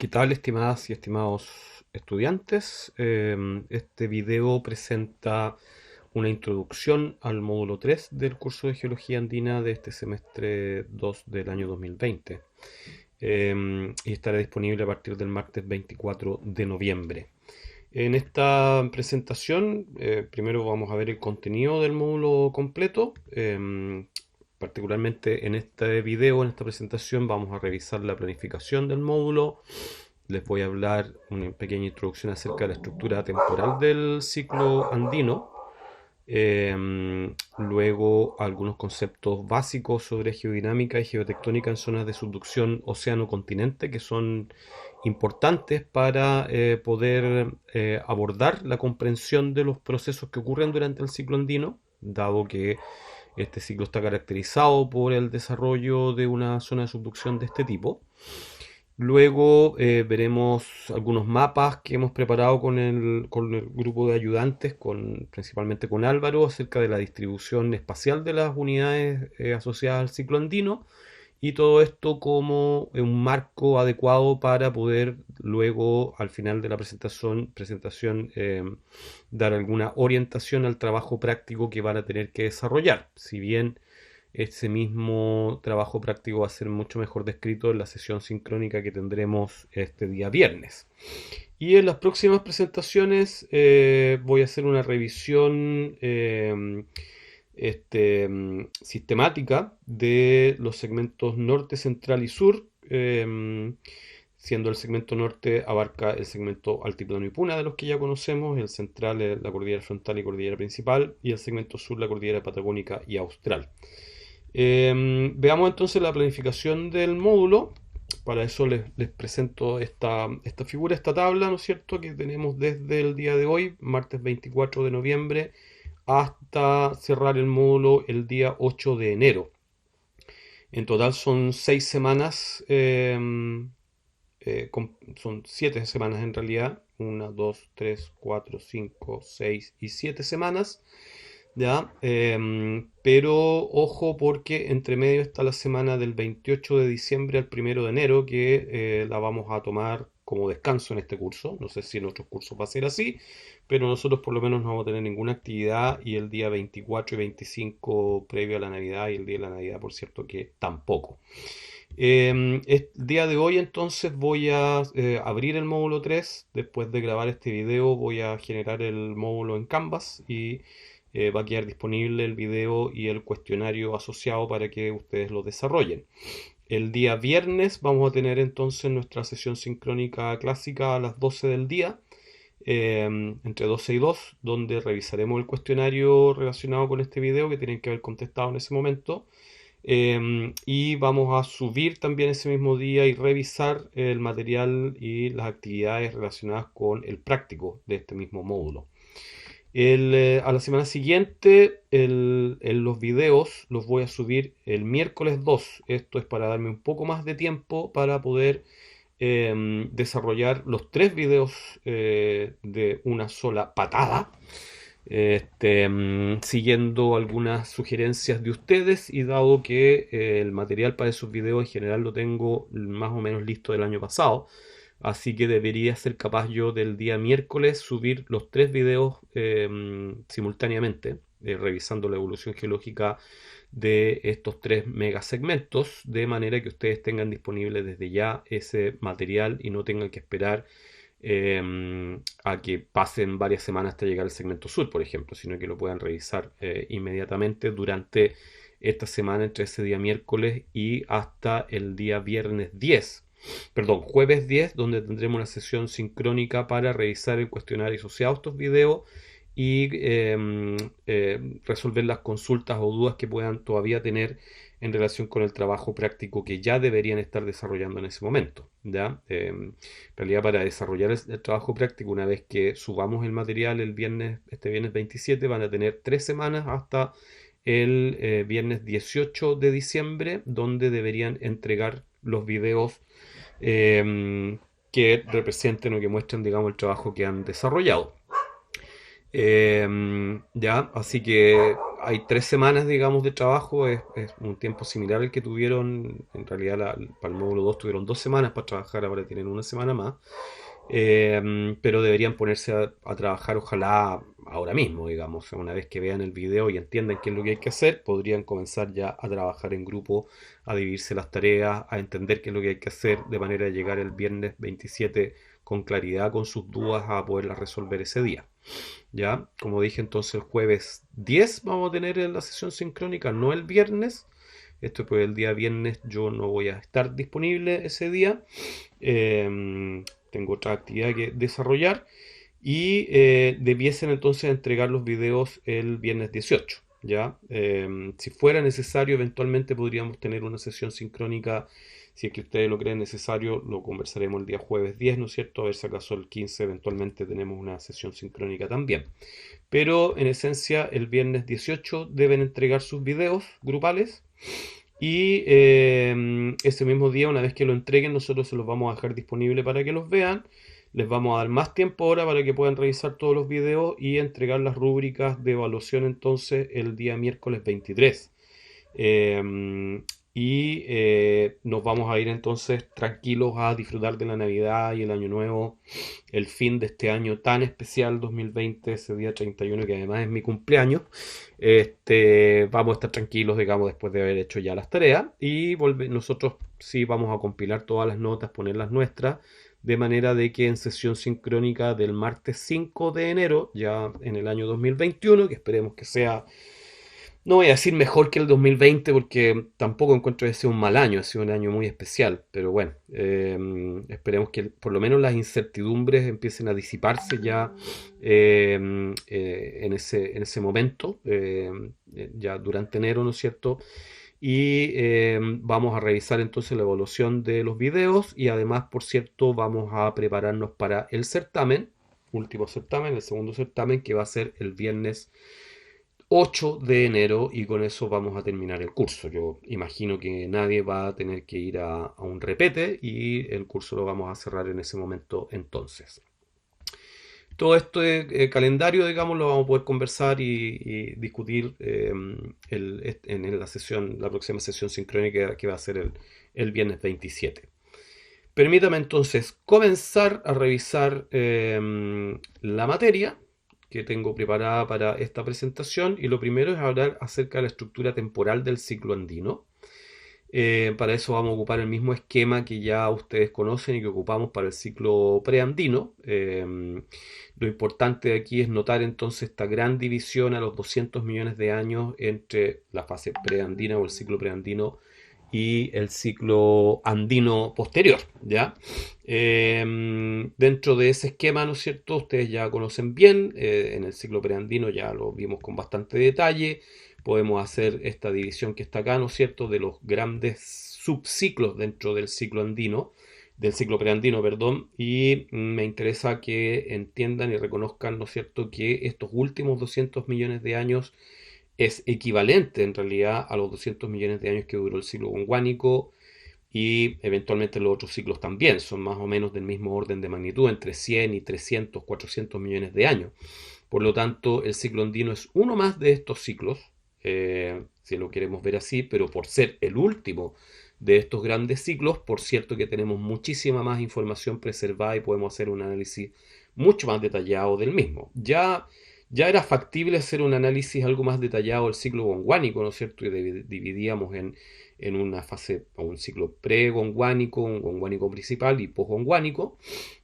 ¿Qué tal, estimadas y estimados estudiantes? Este video presenta una introducción al módulo 3 del curso de Geología Andina de este semestre 2 del año 2020. Y estará disponible a partir del martes 24 de noviembre. En esta presentación, primero vamos a ver el contenido del módulo completo. Particularmente en este video, en esta presentación, vamos a revisar la planificación del módulo. Les voy a hablar una pequeña introducción acerca de la estructura temporal del ciclo andino. Luego algunos conceptos básicos sobre geodinámica y geotectónica en zonas de subducción océano-continente que son importantes para poder abordar la comprensión de los procesos que ocurren durante el ciclo andino, dado que este ciclo está caracterizado por el desarrollo de una zona de subducción de este tipo. Luego veremos algunos mapas que hemos preparado con el grupo de ayudantes, principalmente con Álvaro, acerca de la distribución espacial de las unidades asociadas al ciclo andino, y todo esto como un marco adecuado para poder luego, al final de la presentación dar alguna orientación al trabajo práctico que van a tener que desarrollar. Si bien ese mismo trabajo práctico va a ser mucho mejor descrito en la sesión sincrónica que tendremos este día viernes. Y en las próximas presentaciones voy a hacer una revisión sistemática de los segmentos norte, central y sur, siendo el segmento norte abarca el segmento altiplano y puna de los que ya conocemos, el central es la cordillera frontal y cordillera principal, y el segmento sur la cordillera patagónica y austral. Veamos entonces la planificación del módulo. Para eso les presento esta figura, esta tabla, ¿no es cierto?, que tenemos desde el día de hoy, martes 24 de noviembre, hasta cerrar el módulo el día 8 de enero. En total son 6 semanas, son 7 semanas en realidad, 1, 2, 3, 4, 5, 6 y 7 semanas. ¿Ya? Pero ojo porque entre medio está la semana del 28 de diciembre al 1 de enero que la vamos a tomar como descanso en este curso. No sé si en otros cursos va a ser así, pero nosotros por lo menos no vamos a tener ninguna actividad, y el día 24 y 25 previo a la Navidad, y el día de la Navidad por cierto que tampoco. El día de hoy entonces voy a abrir el módulo 3. Después de grabar este video voy a generar el módulo en Canvas y va a quedar disponible el video y el cuestionario asociado para que ustedes lo desarrollen. El día viernes vamos a tener entonces nuestra sesión sincrónica clásica a las 12 del día, entre 12 y 2, donde revisaremos el cuestionario relacionado con este video que tienen que haber contestado en ese momento. Y vamos a subir también ese mismo día y revisar el material y las actividades relacionadas con el práctico de este mismo módulo. A la semana siguiente, los videos los voy a subir el miércoles 2. Esto es para darme un poco más de tiempo para poder desarrollar los 3 videos de una sola patada, siguiendo algunas sugerencias de ustedes, y dado que el material para esos videos en general lo tengo más o menos listo del año pasado, así que debería ser capaz yo del día miércoles subir los 3 videos simultáneamente, revisando la evolución geológica de estos 3 megasegmentos, de manera que ustedes tengan disponible desde ya ese material y no tengan que esperar a que pasen varias semanas hasta llegar al segmento sur, por ejemplo, sino que lo puedan revisar inmediatamente durante esta semana, entre ese día miércoles y hasta el día viernes 10. Perdón, jueves 10, donde tendremos una sesión sincrónica para revisar el cuestionario asociado a estos videos y resolver las consultas o dudas que puedan todavía tener en relación con el trabajo práctico que ya deberían estar desarrollando en ese momento, ¿ya? En realidad, para desarrollar el trabajo práctico, una vez que subamos el material este viernes 27, van a tener 3 semanas hasta el viernes 18 de diciembre, donde deberían entregar los videos que representen o que muestren, digamos, el trabajo que han desarrollado. Ya, así que hay 3 semanas, digamos, de trabajo, es un tiempo similar al que tuvieron, en realidad para el módulo 2 tuvieron 2 semanas para trabajar, ahora tienen una semana más. Pero deberían ponerse a trabajar ojalá ahora mismo, digamos. Una vez que vean el video y entiendan qué es lo que hay que hacer, podrían comenzar ya a trabajar en grupo, a dividirse las tareas, a entender qué es lo que hay que hacer, de manera de llegar el viernes 27 con claridad, con sus dudas, a poderlas resolver ese día. Ya, como dije, entonces el jueves 10 vamos a tener la sesión sincrónica, no el viernes. Esto pues el día viernes yo no voy a estar disponible ese día. Tengo otra actividad que desarrollar y debiesen entonces entregar los videos el viernes 18. ¿Ya? Si fuera necesario, eventualmente podríamos tener una sesión sincrónica. Si es que ustedes lo creen necesario, lo conversaremos el día jueves 10, ¿no es cierto? A ver si acaso el 15 eventualmente tenemos una sesión sincrónica también. Pero en esencia, el viernes 18 deben entregar sus videos grupales y ese mismo día, una vez que lo entreguen, nosotros se los vamos a dejar disponible para que los vean. Les vamos a dar más tiempo ahora para que puedan revisar todos los videos y entregar las rúbricas de evaluación entonces el día miércoles 23. Eh, Nos vamos a ir entonces tranquilos a disfrutar de la Navidad y el Año Nuevo, el fin de este año tan especial 2020, ese día 31 que además es mi cumpleaños. Vamos a estar tranquilos, digamos, después de haber hecho ya las tareas y nosotros sí vamos a compilar todas las notas, poner las nuestras, de manera de que en sesión sincrónica del martes 5 de enero, ya en el año 2021, que esperemos que sea, no voy a decir mejor que el 2020 porque tampoco encuentro que sea un mal año, ha sido un año muy especial, pero bueno, esperemos que por lo menos las incertidumbres empiecen a disiparse ya en ese momento, ya durante enero, ¿no es cierto? Y vamos a revisar entonces la evaluación de los videos y además, por cierto, vamos a prepararnos para el certamen, último certamen, el segundo certamen que va a ser el viernes 8 de enero y con eso vamos a terminar el curso. Yo imagino que nadie va a tener que ir a un repete y el curso lo vamos a cerrar en ese momento entonces. Todo este calendario, digamos, lo vamos a poder conversar y discutir en la sesión, la próxima sesión sincrónica que va a ser el viernes 27. Permítame entonces comenzar a revisar la materia que tengo preparada para esta presentación y lo primero es hablar acerca de la estructura temporal del ciclo andino. Para eso vamos a ocupar el mismo esquema que ya ustedes conocen y que ocupamos para el ciclo preandino. Lo importante de aquí es notar entonces esta gran división a los 200 millones de años entre la fase preandina o el ciclo preandino y el ciclo andino posterior, ¿ya? Dentro de ese esquema, ¿no es cierto? Ustedes ya conocen bien, en el ciclo preandino ya lo vimos con bastante detalle, podemos hacer esta división que está acá, ¿no es cierto?, de los grandes subciclos dentro del ciclo andino, del ciclo preandino, perdón, y me interesa que entiendan y reconozcan, ¿no es cierto?, que estos últimos 200 millones de años es equivalente en realidad a los 200 millones de años que duró el ciclo gondwánico y eventualmente los otros ciclos también, son más o menos del mismo orden de magnitud, entre 100 y 300, 400 millones de años. Por lo tanto, el ciclo andino es uno más de estos ciclos, si lo queremos ver así, pero por ser el último de estos grandes ciclos, por cierto que tenemos muchísima más información preservada y podemos hacer un análisis mucho más detallado del mismo. Ya era factible hacer un análisis algo más detallado del ciclo gondwánico, ¿no es cierto? Y dividíamos en una fase, o un ciclo pre-gondwánico, un gondwánico principal y post-gondwánico.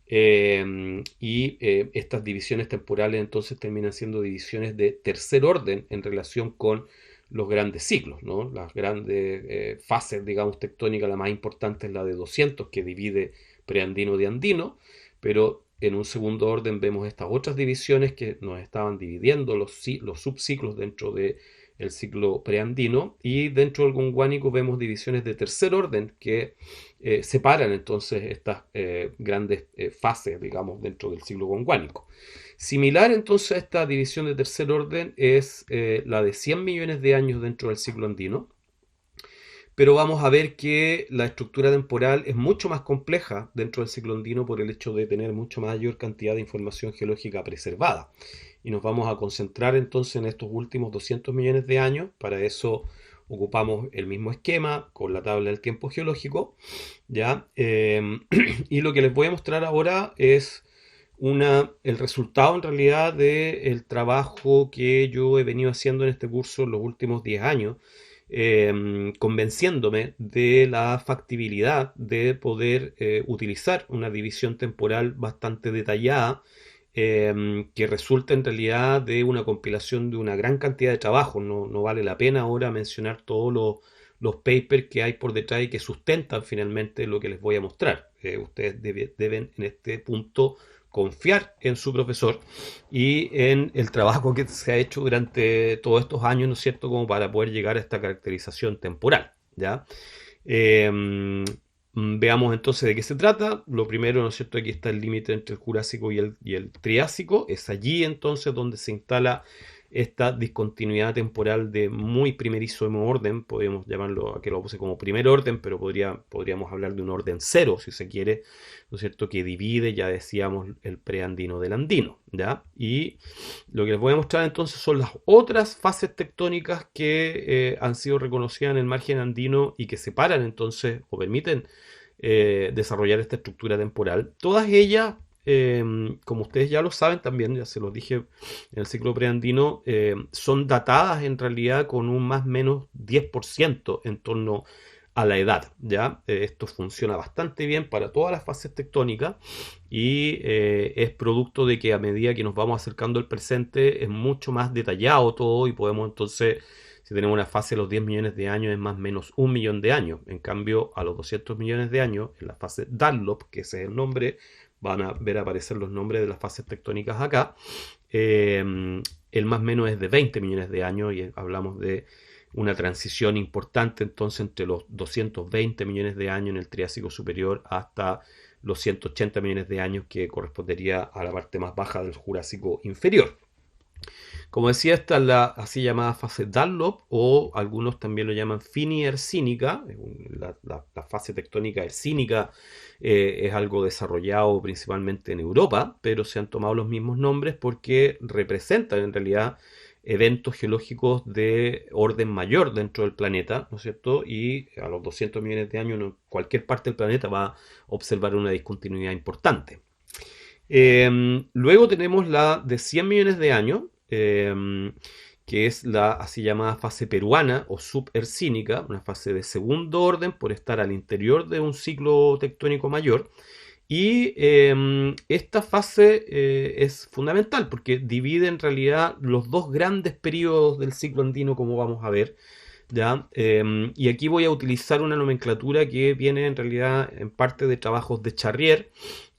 Estas divisiones temporales entonces terminan siendo divisiones de tercer orden en relación con los grandes ciclos, ¿no? Las grandes fases, digamos, tectónicas, la más importante es la de 200 que divide preandino de andino, pero en un segundo orden vemos estas otras divisiones que nos estaban dividiendo los subciclos dentro del ciclo preandino y dentro del gondwánico vemos divisiones de tercer orden que separan entonces estas grandes fases, digamos, dentro del ciclo gondwánico. Similar entonces a esta división de tercer orden es la de 100 millones de años dentro del ciclo andino, pero vamos a ver que la estructura temporal es mucho más compleja dentro del ciclo andino por el hecho de tener mucho mayor cantidad de información geológica preservada. y nos vamos a concentrar entonces en estos últimos 200 millones de años. Para eso ocupamos el mismo esquema con la tabla del tiempo geológico, ¿ya? Y lo que les voy a mostrar ahora es el resultado en realidad del trabajo que yo he venido haciendo en este curso en los últimos 10 años, convenciéndome de la factibilidad de poder utilizar una división temporal bastante detallada, que resulta en realidad de una compilación de una gran cantidad de trabajo. No, no vale la pena ahora mencionar todos los papers que hay por detrás y que sustentan finalmente lo que les voy a mostrar. Ustedes deben en este punto confiar en su profesor y en el trabajo que se ha hecho durante todos estos años, ¿no es cierto?, como para poder llegar a esta caracterización temporal, ¿ya? Veamos entonces de qué se trata. Lo primero, ¿no es cierto?, aquí está el límite entre el Jurásico y el Triásico. Es allí entonces donde se instala esta discontinuidad temporal de muy primerísimo orden. Podemos llamarlo, aquí lo puse como primer orden, pero podríamos hablar de un orden cero, si se quiere, ¿no es cierto?, que divide, ya decíamos, el preandino del andino, ¿ya? Y lo que les voy a mostrar entonces son las otras fases tectónicas que han sido reconocidas en el margen andino y que separan entonces o permiten desarrollar esta estructura temporal. Todas ellas, como ustedes ya lo saben también, ya se los dije en el ciclo preandino, son datadas en realidad con un más o menos 10% en torno a la edad, ¿ya? Esto funciona bastante bien para todas las fases tectónicas y es producto de que a medida que nos vamos acercando al presente es mucho más detallado todo y podemos entonces, si tenemos una fase de los 10 millones de años, es más o menos 1 millón de años. En cambio, a los 200 millones de años, en la fase Dunlop, que ese es el nombre, van a ver aparecer los nombres de las fases tectónicas acá. El más o menos es de 20 millones de años y hablamos de una transición importante entonces entre los 220 millones de años en el Triásico superior hasta los 180 millones de años que correspondería a la parte más baja del Jurásico inferior. Como decía, esta es la así llamada fase Dunlop, o algunos también lo llaman Fini-Hercínica. La fase tectónica hercínica es algo desarrollado principalmente en Europa, pero se han tomado los mismos nombres porque representan en realidad eventos geológicos de orden mayor dentro del planeta, ¿no es cierto? Y a los 200 millones de años en cualquier parte del planeta va a observar una discontinuidad importante. Luego tenemos la de 100 millones de años, que es la así llamada fase peruana o subhercínica, una fase de segundo orden por estar al interior de un ciclo tectónico mayor. Y esta fase es fundamental porque divide en realidad los dos grandes periodos del ciclo andino, como vamos a ver, ¿ya? Y aquí voy a utilizar una nomenclatura que viene en realidad en parte de trabajos de Charrier,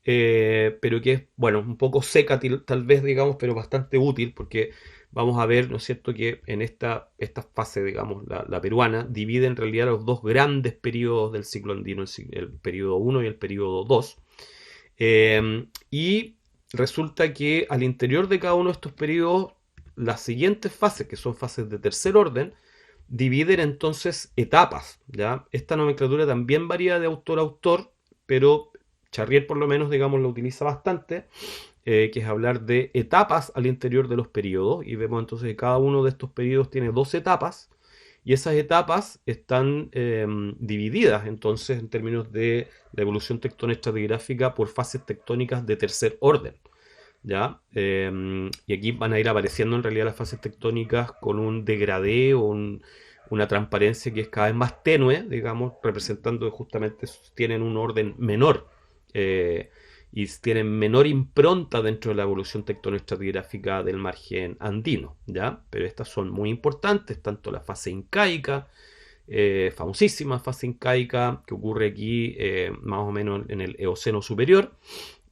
pero que es, bueno, un poco seca tal vez, digamos, pero bastante útil porque vamos a ver, ¿no es cierto?, que en esta fase, digamos, la peruana, divide en realidad los dos grandes periodos del ciclo andino, el periodo 1 y el periodo 2. Y resulta que al interior de cada uno de estos periodos, las siguientes fases, que son fases de tercer orden, dividen entonces etapas, ¿ya? Esta nomenclatura también varía de autor a autor, pero Charrier por lo menos, digamos, lo utiliza bastante, que es hablar de etapas al interior de los periodos, y vemos entonces que cada uno de estos periodos tiene dos etapas, y esas etapas están divididas entonces en términos de la evolución tectonoestratigráfica por fases tectónicas de tercer orden, ¿ya? Y aquí van a ir apareciendo en realidad las fases tectónicas con un degradé o una transparencia que es cada vez más tenue, digamos, representando que justamente tienen un orden menor, y tienen menor impronta dentro de la evolución tectonoestratigráfica del margen andino, ¿ya? Pero estas son muy importantes, tanto la fase incaica, famosísima fase incaica, que ocurre aquí más o menos en el Eoceno superior,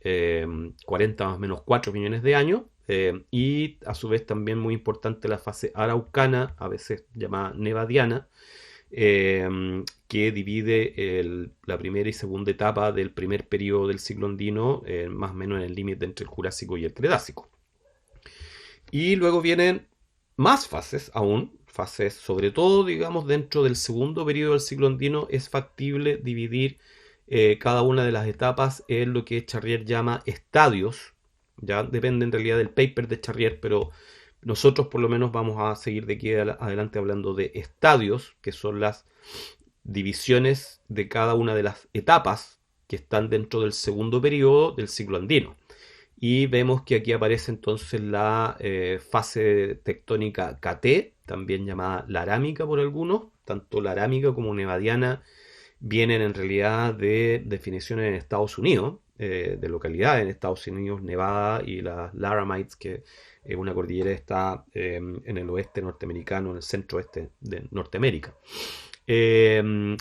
40 más o menos 4 millones de años, y a su vez también muy importante la fase araucana, a veces llamada nevadiana, que divide la primera y segunda etapa del primer periodo del ciclo andino, más o menos en el límite entre el Jurásico y el Cretácico. Y luego vienen más fases aún, fases sobre todo, digamos, dentro del segundo periodo del ciclo andino es factible dividir cada una de las etapas en lo que Charrier llama estadios, Ya depende en realidad del paper de Charrier, pero nosotros por lo menos vamos a seguir de aquí adelante hablando de estadios, que son las divisiones de cada una de las etapas que están dentro del segundo periodo del ciclo andino. Y vemos que aquí aparece entonces la fase tectónica KT, también llamada larámica por algunos. Tanto larámica como nevadiana vienen en realidad de definiciones en Estados Unidos, de localidades en Estados Unidos, Nevada y las Laramites, que es una cordillera que está en el oeste norteamericano, en el centro oeste de Norteamérica. Eh,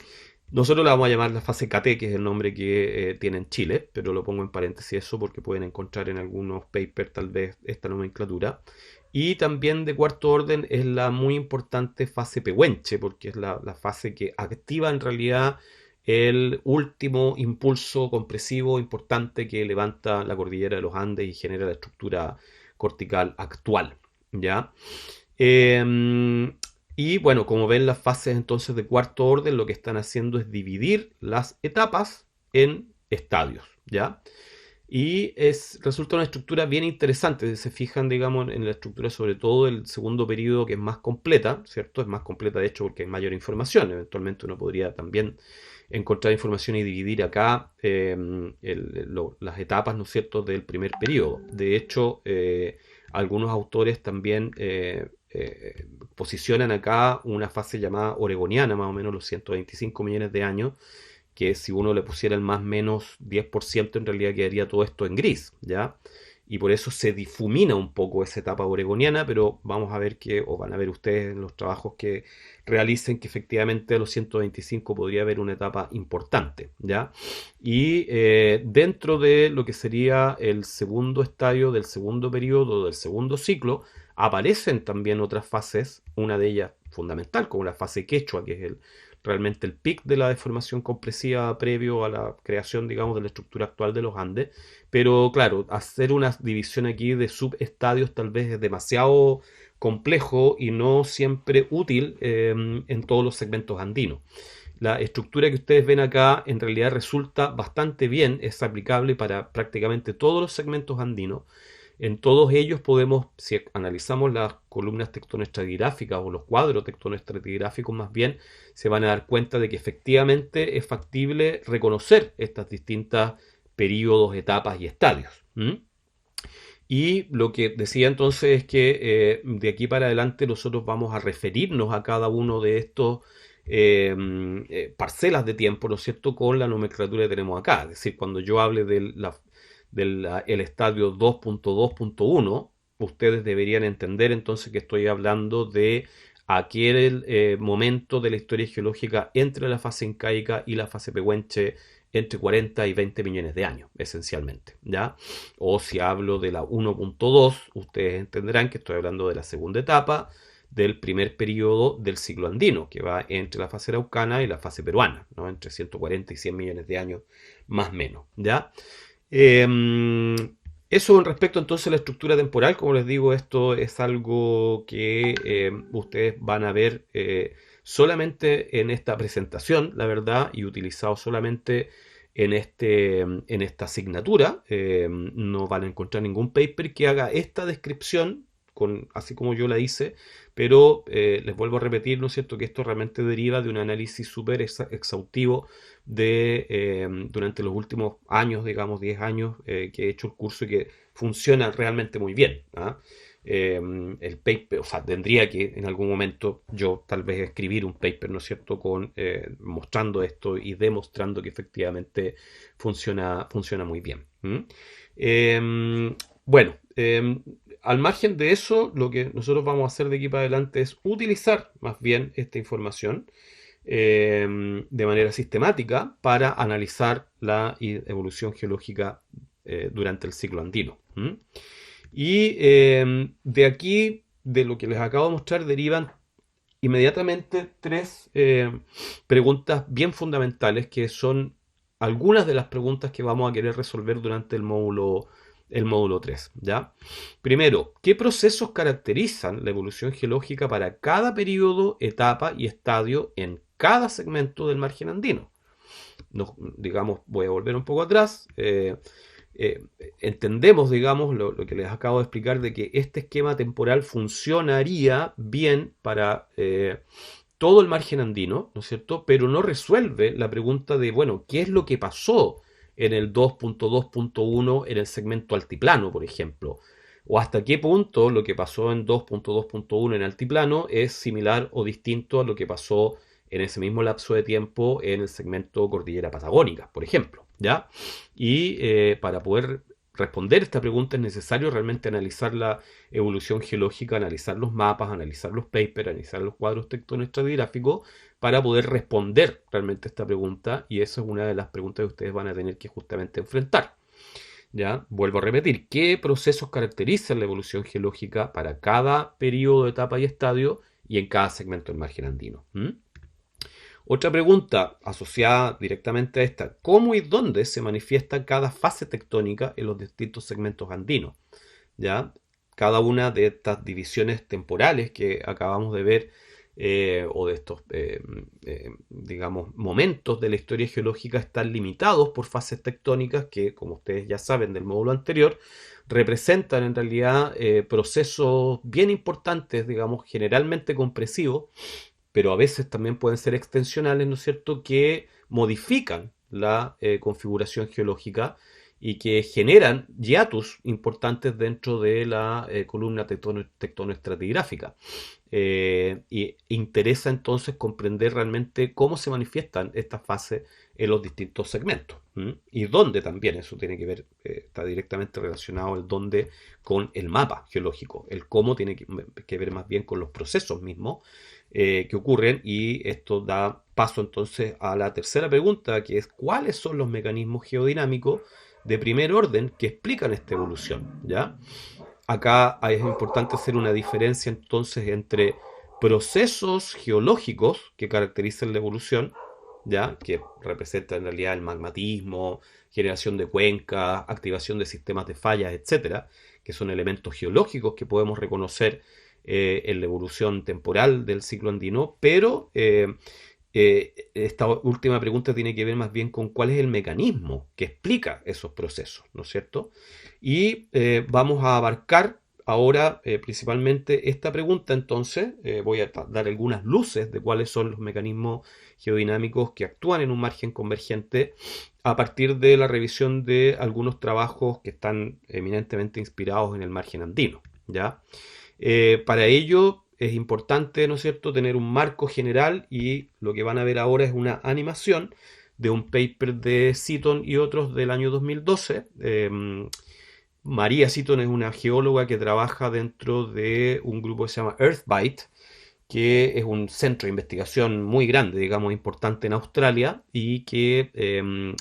Nosotros la vamos a llamar la fase KT, que es el nombre que tiene en Chile, pero lo pongo en paréntesis eso porque pueden encontrar en algunos papers tal vez esta nomenclatura. Y también de cuarto orden es la muy importante fase Pehuenche, porque es la fase que activa en realidad el último impulso compresivo importante que levanta la cordillera de los Andes y genera la estructura cortical actual. ¿Ya? Y bueno, como ven las fases entonces de cuarto orden, lo que están haciendo es dividir las etapas en estadios, ¿ya? Y resulta una estructura bien interesante. Si se fijan, digamos, en la estructura, sobre todo del segundo periodo, que es más completa, ¿cierto? Es más completa, de hecho, porque hay mayor información. Eventualmente uno podría también encontrar información y dividir acá las etapas, ¿no es cierto?, del primer periodo. De hecho, algunos autores también posicionan acá una fase llamada oregoniana, más o menos los 125 millones de años, que si uno le pusiera el más menos 10%, en realidad quedaría todo esto en gris, ¿ya? Y por eso se difumina un poco esa etapa oregoniana, pero vamos a ver que, o van a ver ustedes en los trabajos que realicen, que efectivamente a los 125 podría haber una etapa importante, ¿ya? Y dentro de lo que sería el segundo estadio del segundo periodo, del segundo ciclo, aparecen también otras fases, una de ellas fundamental, como la fase quechua, que es realmente el pic de la deformación compresiva previo a la creación, digamos, de la estructura actual de los Andes. Pero claro, hacer una división aquí de subestadios tal vez es demasiado complejo y no siempre útil en todos los segmentos andinos. La estructura que ustedes ven acá en realidad resulta bastante bien, es aplicable para prácticamente todos los segmentos andinos. En todos ellos podemos, si analizamos las columnas tectonoestratigráficas o los cuadros tectonoestratigráficos más bien, se van a dar cuenta de que efectivamente es factible reconocer estas distintas periodos, etapas y estadios. Y lo que decía entonces es que de aquí para adelante nosotros vamos a referirnos a cada uno de estos parcelas de tiempo, ¿no es cierto?, con la nomenclatura que tenemos acá. Es decir, cuando yo hable del el estadio 2.2.1, ustedes deberían entender entonces que estoy hablando de aquel momento de la historia geológica entre la fase incaica y la fase pehuenche, entre 40 y 20 millones de años, esencialmente, ¿ya? O si hablo de la 1.2, ustedes entenderán que estoy hablando de la segunda etapa del primer periodo del ciclo andino, que va entre la fase araucana y la fase peruana, ¿no? Entre 140 y 100 millones de años, más o menos, ¿ya? Eso con respecto entonces a la estructura temporal, como les digo, esto es algo que ustedes van a ver solamente en esta presentación, la verdad, y utilizado solamente en esta asignatura. No van a encontrar ningún paper que haga esta descripción, así como yo la hice, pero les vuelvo a repetir, ¿no es cierto?, que esto realmente deriva de un análisis súper exhaustivo durante los últimos años, digamos 10 años, que he hecho el curso y que funciona realmente muy bien. ¿Ah? El paper, o sea, tendría que en algún momento yo tal vez escribir un paper, ¿no es cierto?, mostrando esto y demostrando que efectivamente funciona muy bien. Bueno, al margen de eso, lo que nosotros vamos a hacer de aquí para adelante es utilizar más bien esta información de manera sistemática para analizar la evolución geológica durante el ciclo andino. Y de aquí, de lo que les acabo de mostrar, derivan inmediatamente tres preguntas bien fundamentales, que son algunas de las preguntas que vamos a querer resolver durante el módulo 3, ¿ya? Primero, ¿qué procesos caracterizan la evolución geológica para cada periodo, etapa y estadio en cada segmento del margen andino? Digamos, voy a volver un poco atrás. eh, entendemos, digamos, lo que les acabo de explicar, de que este esquema temporal funcionaría bien para todo el margen andino, ¿no es cierto? Pero no resuelve la pregunta de, bueno, ¿qué es lo que pasó en el 2.2.1 en el segmento altiplano, por ejemplo? O hasta qué punto lo que pasó en 2.2.1 en altiplano es similar o distinto a lo que pasó en ese mismo lapso de tiempo en el segmento cordillera patagónica, por ejemplo, ¿ya? Y para poder responder esta pregunta es necesario realmente analizar la evolución geológica, analizar los mapas, analizar los papers, analizar los cuadros tectonoestratigráficos para poder responder realmente esta pregunta, y esa es una de las preguntas que ustedes van a tener que justamente enfrentar. ¿Ya? Vuelvo a repetir, ¿qué procesos caracterizan la evolución geológica para cada periodo, etapa y estadio y en cada segmento del margen andino? Otra pregunta asociada directamente a esta, ¿cómo y dónde se manifiesta cada fase tectónica en los distintos segmentos andinos? ¿Ya? Cada una de estas divisiones temporales que acabamos de ver, o de estos, digamos, momentos de la historia geológica están limitados por fases tectónicas que, como ustedes ya saben del módulo anterior, representan en realidad procesos bien importantes, digamos, generalmente compresivos, pero a veces también pueden ser extensionales, ¿no es cierto?, que modifican la configuración geológica y que generan hiatus importantes dentro de la columna tectonoestratigráfica. Y interesa entonces comprender realmente cómo se manifiestan estas fases en los distintos segmentos. Y dónde también, eso tiene que ver, está directamente relacionado el dónde con el mapa geológico. El cómo tiene que ver más bien con los procesos mismos que ocurren, y esto da paso entonces a la tercera pregunta, que es ¿cuáles son los mecanismos geodinámicos de primer orden que explican esta evolución? ¿Ya? Acá es importante hacer una diferencia entonces entre procesos geológicos que caracterizan la evolución, ¿ya? Que representa en realidad el magmatismo, generación de cuencas, activación de sistemas de fallas, etcétera, que son elementos geológicos que podemos reconocer en la evolución temporal del ciclo andino, pero esta última pregunta tiene que ver más bien con cuál es el mecanismo que explica esos procesos, ¿no es cierto? Y vamos a abarcar ahora principalmente esta pregunta, entonces voy a dar algunas luces de cuáles son los mecanismos geodinámicos que actúan en un margen convergente a partir de la revisión de algunos trabajos que están eminentemente inspirados en el margen andino, ¿ya? Para ello es importante, ¿no es cierto?, tener un marco general, y lo que van a ver ahora es una animación de un paper de Seaton y otros del año 2012. María Seaton es una geóloga que trabaja dentro de un grupo que se llama EarthBite, que es un centro de investigación muy grande, digamos, importante en Australia, y que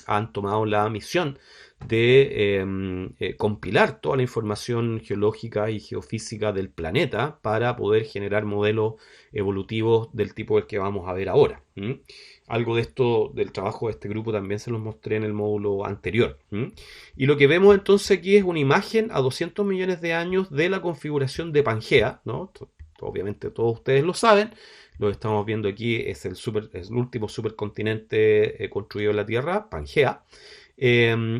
han tomado la misión de compilar toda la información geológica y geofísica del planeta para poder generar modelos evolutivos del tipo del que vamos a ver ahora. Algo de esto, del trabajo de este grupo, también se los mostré en el módulo anterior. Y lo que vemos entonces aquí es una imagen a 200 millones de años de la configuración de Pangea, ¿no? Obviamente todos ustedes lo saben. Lo que estamos viendo aquí es el último supercontinente construido en la Tierra, Pangea,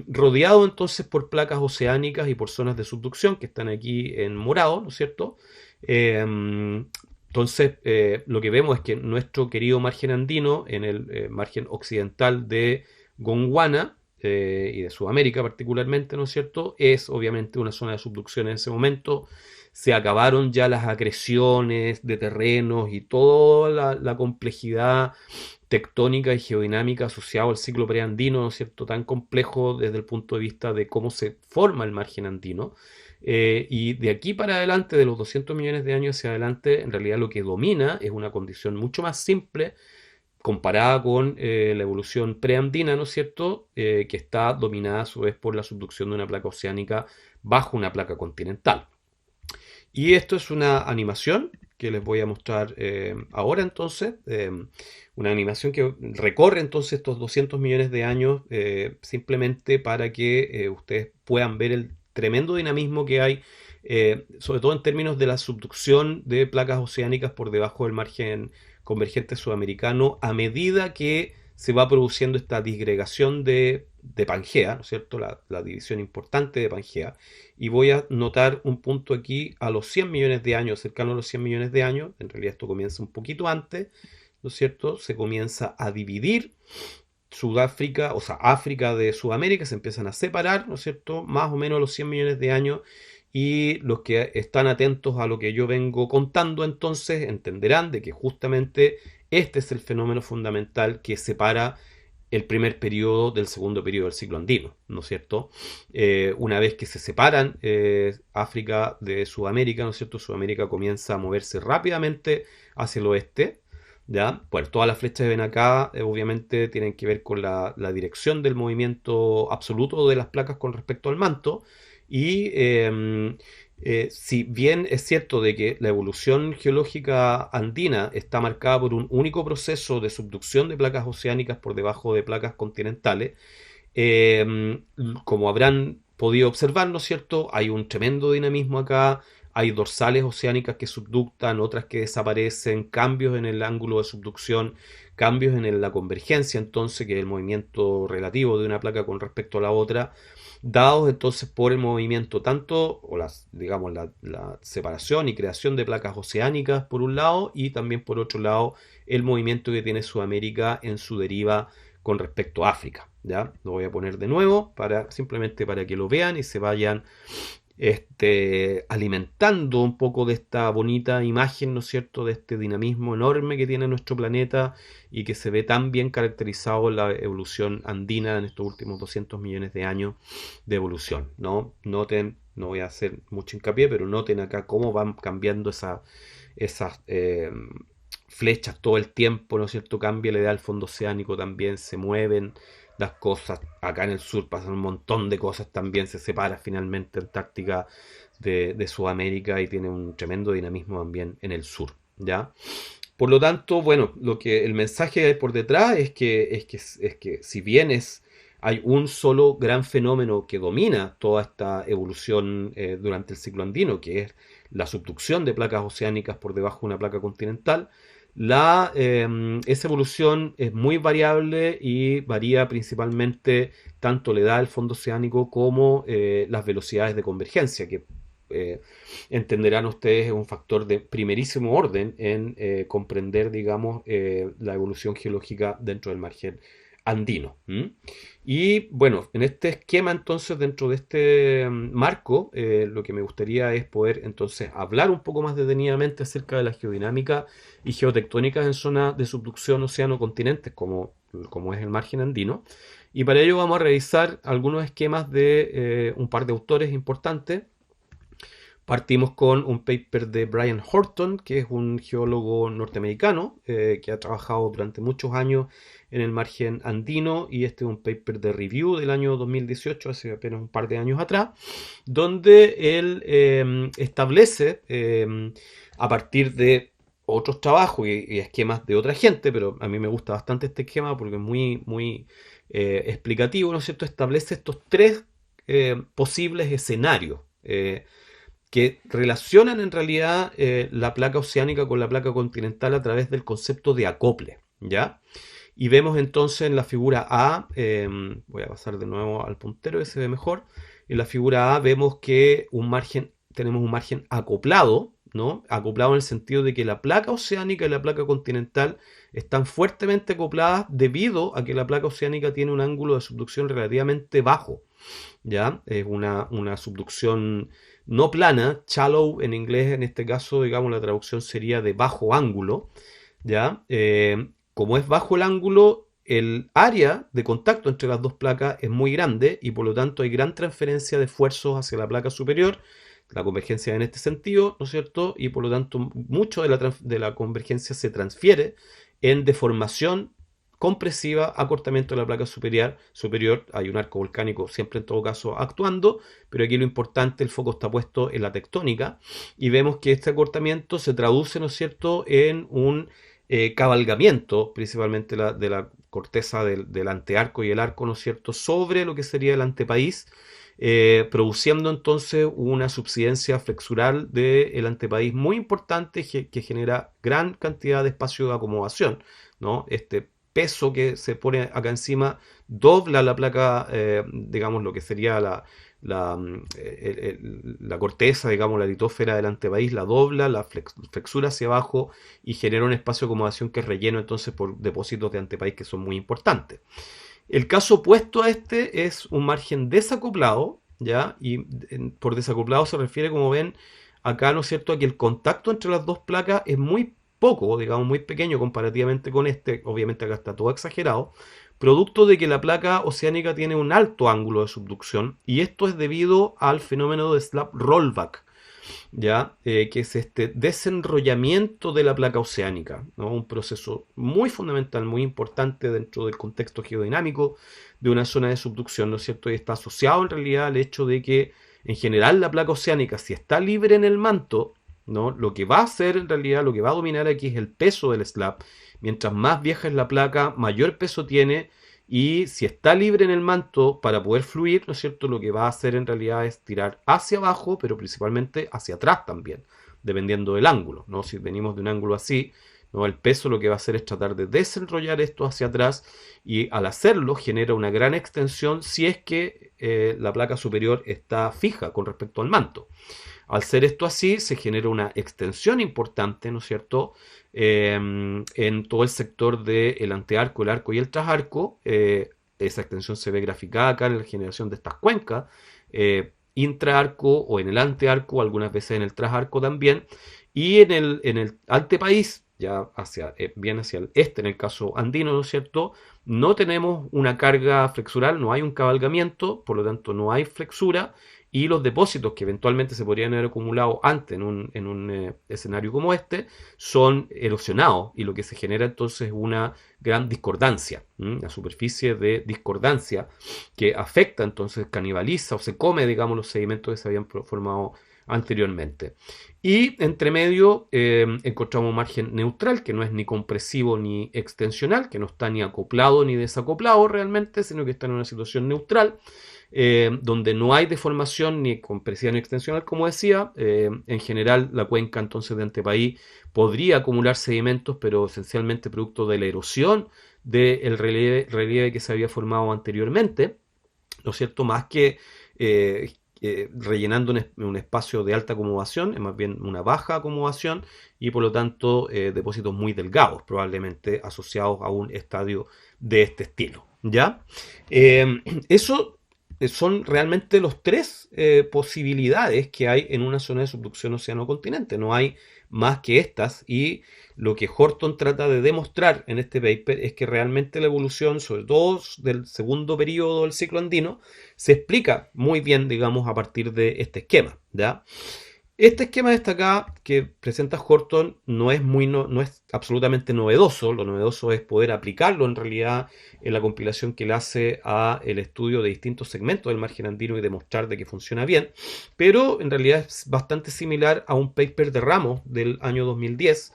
rodeado entonces por placas oceánicas y por zonas de subducción que están aquí en morado, ¿no es cierto? Entonces, lo que vemos es que nuestro querido margen andino, en el margen occidental de Gondwana, y de Sudamérica particularmente, ¿no es cierto?, es obviamente una zona de subducción en ese momento. Se acabaron ya las acreciones de terrenos y toda la complejidad tectónica y geodinámica asociada al ciclo preandino, ¿no es cierto?, tan complejo desde el punto de vista de cómo se forma el margen andino. Y de aquí para adelante, de los 200 millones de años hacia adelante, en realidad lo que domina es una condición mucho más simple comparada con la evolución preandina, ¿no es cierto?, que está dominada a su vez por la subducción de una placa oceánica bajo una placa continental. Y esto es una animación que les voy a mostrar ahora entonces, una animación que recorre entonces estos 200 millones de años, simplemente para que ustedes puedan ver el tremendo dinamismo que hay, sobre todo en términos de la subducción de placas oceánicas por debajo del margen convergente sudamericano, a medida que se va produciendo esta disgregación de de Pangea, ¿no es cierto? La división importante de Pangea. Y voy a notar un punto aquí a los 100 millones de años, cercano a los 100 millones de años. En realidad esto comienza un poquito antes, ¿no es cierto? Se comienza a dividir Sudáfrica, o sea, África de Sudamérica, se empiezan a separar, ¿no es cierto? Más o menos a los 100 millones de años. Y los que están atentos a lo que yo vengo contando entonces entenderán de que justamente este es el fenómeno fundamental que separa el primer periodo del segundo periodo del ciclo andino, ¿no es cierto? Una vez que se separan África de Sudamérica, ¿no es cierto? Sudamérica comienza a moverse rápidamente hacia el oeste, ¿ya? Pues todas las flechas que ven acá obviamente tienen que ver con la dirección del movimiento absoluto de las placas con respecto al manto y si bien es cierto de que la evolución geológica andina está marcada por un único proceso de subducción de placas oceánicas por debajo de placas continentales, eh, como habrán podido observar, ¿no es cierto? Hay un tremendo dinamismo acá, hay dorsales oceánicas que subductan, otras que desaparecen, cambios en el ángulo de subducción, cambios en la convergencia, entonces, que es el movimiento relativo de una placa con respecto a la otra, dados entonces por el movimiento tanto, o las, digamos, la separación y creación de placas oceánicas por un lado, y también por otro lado el movimiento que tiene Sudamérica en su deriva con respecto a África. ¿Ya? Lo voy a poner de nuevo simplemente para que lo vean y se vayan alimentando un poco de esta bonita imagen, ¿no es cierto?, de este dinamismo enorme que tiene nuestro planeta y que se ve tan bien caracterizado en la evolución andina en estos últimos 200 millones de años de evolución, ¿no? Noten, no voy a hacer mucho hincapié, pero noten acá cómo van cambiando esas flechas todo el tiempo, ¿no es cierto? Cambia la edad del fondo oceánico también, se mueven las cosas. Acá en el sur pasan un montón de cosas también, se separa finalmente Antártica de Sudamérica y tiene un tremendo dinamismo también en el sur, ¿ya? Por lo tanto, bueno, el mensaje por detrás es que si bien hay un solo gran fenómeno que domina toda esta evolución durante el ciclo andino, que es la subducción de placas oceánicas por debajo de una placa continental, esa evolución es muy variable y varía principalmente tanto la edad del fondo oceánico como las velocidades de convergencia, que eh, entenderán ustedes es un factor de primerísimo orden en comprender, digamos, la evolución geológica dentro del margen andino. ¿M? Y bueno, en este esquema entonces, dentro de este marco, lo que me gustaría es poder entonces hablar un poco más detenidamente acerca de la geodinámica y geotectónicas en zonas de subducción océano-continentes, como es el margen andino. Y para ello vamos a revisar algunos esquemas de un par de autores importantes. Partimos con un paper de Brian Horton, que es un geólogo norteamericano que ha trabajado durante muchos años en el margen andino, y este es un paper de review del año 2018, hace apenas un par de años atrás, donde él establece a partir de otros trabajos y esquemas de otra gente, pero a mí me gusta bastante este esquema porque es muy, muy explicativo, ¿no es cierto? Establece estos tres posibles escenarios que relacionan en realidad la placa oceánica con la placa continental a través del concepto de acople, ¿ya? Y vemos entonces en la figura A, voy a pasar de nuevo al puntero que se ve mejor, en la figura A vemos que tenemos un margen acoplado, ¿no? Acoplado en el sentido de que la placa oceánica y la placa continental están fuertemente acopladas debido a que la placa oceánica tiene un ángulo de subducción relativamente bajo, ¿ya? Es una subducción no plana, shallow en inglés, en este caso, digamos, la traducción sería de bajo ángulo, ¿ya? Como es bajo el ángulo, el área de contacto entre las dos placas es muy grande y por lo tanto hay gran transferencia de esfuerzos hacia la placa superior, la convergencia en este sentido, ¿no es cierto? Y por lo tanto mucho de la convergencia se transfiere en deformación compresiva, acortamiento de la placa superior, hay un arco volcánico siempre en todo caso actuando, pero aquí lo importante, el foco está puesto en la tectónica y vemos que este acortamiento se traduce, ¿no es cierto?, en un cabalgamiento principalmente de la corteza del antearco y el arco, ¿no es cierto?, sobre lo que sería el antepaís, produciendo entonces una subsidencia flexural del antepaís muy importante que genera gran cantidad de espacio de acomodación, ¿no? Este peso que se pone acá encima dobla la placa, digamos, lo que sería la corteza, digamos, la litósfera del antepaís, la dobla, la flexura hacia abajo y genera un espacio de acomodación que es relleno entonces por depósitos de antepaís que son muy importantes. El caso opuesto a este es un margen desacoplado, ¿ya? Y por desacoplado se refiere, como ven acá, ¿no es cierto?, a que el contacto entre las dos placas es muy poco, digamos, muy pequeño comparativamente con este, obviamente acá está todo exagerado, producto de que la placa oceánica tiene un alto ángulo de subducción y esto es debido al fenómeno de slab rollback, ¿ya? Que es este desenrollamiento de la placa oceánica, ¿no? Un proceso muy fundamental, muy importante dentro del contexto geodinámico de una zona de subducción, ¿no es cierto? Y está asociado en realidad al hecho de que en general la placa oceánica, si está libre en el manto, ¿no? Lo que va a hacer en realidad, lo que va a dominar aquí es el peso del slab. Mientras más vieja es la placa, mayor peso tiene. Y si está libre en el manto para poder fluir, ¿no es cierto? Lo que va a hacer en realidad es tirar hacia abajo, pero principalmente hacia atrás también, dependiendo del ángulo, ¿no? Si venimos de un ángulo así, ¿no? El peso lo que va a hacer es tratar de desenrollar esto hacia atrás y al hacerlo genera una gran extensión si es que la placa superior está fija con respecto al manto. Al ser esto así, se genera una extensión importante, ¿no es cierto?, en todo el sector del antearco, el arco y el trasarco. Esa extensión se ve graficada acá en la generación de estas cuencas, intraarco o en el antearco, algunas veces en el trasarco también, y en el antepaís, ya bien hacia el este, en el caso andino, ¿no es cierto?, no tenemos una carga flexural, no hay un cabalgamiento, por lo tanto no hay flexura, y los depósitos que eventualmente se podrían haber acumulado antes en un escenario como este son erosionados y lo que se genera entonces es una gran discordancia, la superficie de discordancia que afecta entonces, canibaliza o se come, digamos, los sedimentos que se habían formado anteriormente. Y entre medio encontramos un margen neutral que no es ni compresivo ni extensional, que no está ni acoplado ni desacoplado realmente, sino que está en una situación neutral, donde no hay deformación ni compresiva ni extensional, como decía. En general, la cuenca entonces de Antepaí podría acumular sedimentos, pero esencialmente producto de la erosión del relieve que se había formado anteriormente, ¿no es cierto? Más que rellenando un espacio de alta acomodación, es más bien una baja acomodación y por lo tanto depósitos muy delgados, probablemente asociados a un estadio de este estilo. ¿Ya? Eso son realmente los tres posibilidades que hay en una zona de subducción océano-continente. No hay más que estas y lo que Horton trata de demostrar en este paper es que realmente la evolución, sobre todo del segundo periodo del ciclo andino, se explica muy bien, digamos, a partir de este esquema, ¿ya? Este esquema de esta acá que presenta Horton no es absolutamente novedoso. Lo novedoso es poder aplicarlo en realidad en la compilación que él hace a el estudio de distintos segmentos del margen andino y demostrar de que funciona bien. Pero en realidad es bastante similar a un paper de Ramos del año 2010.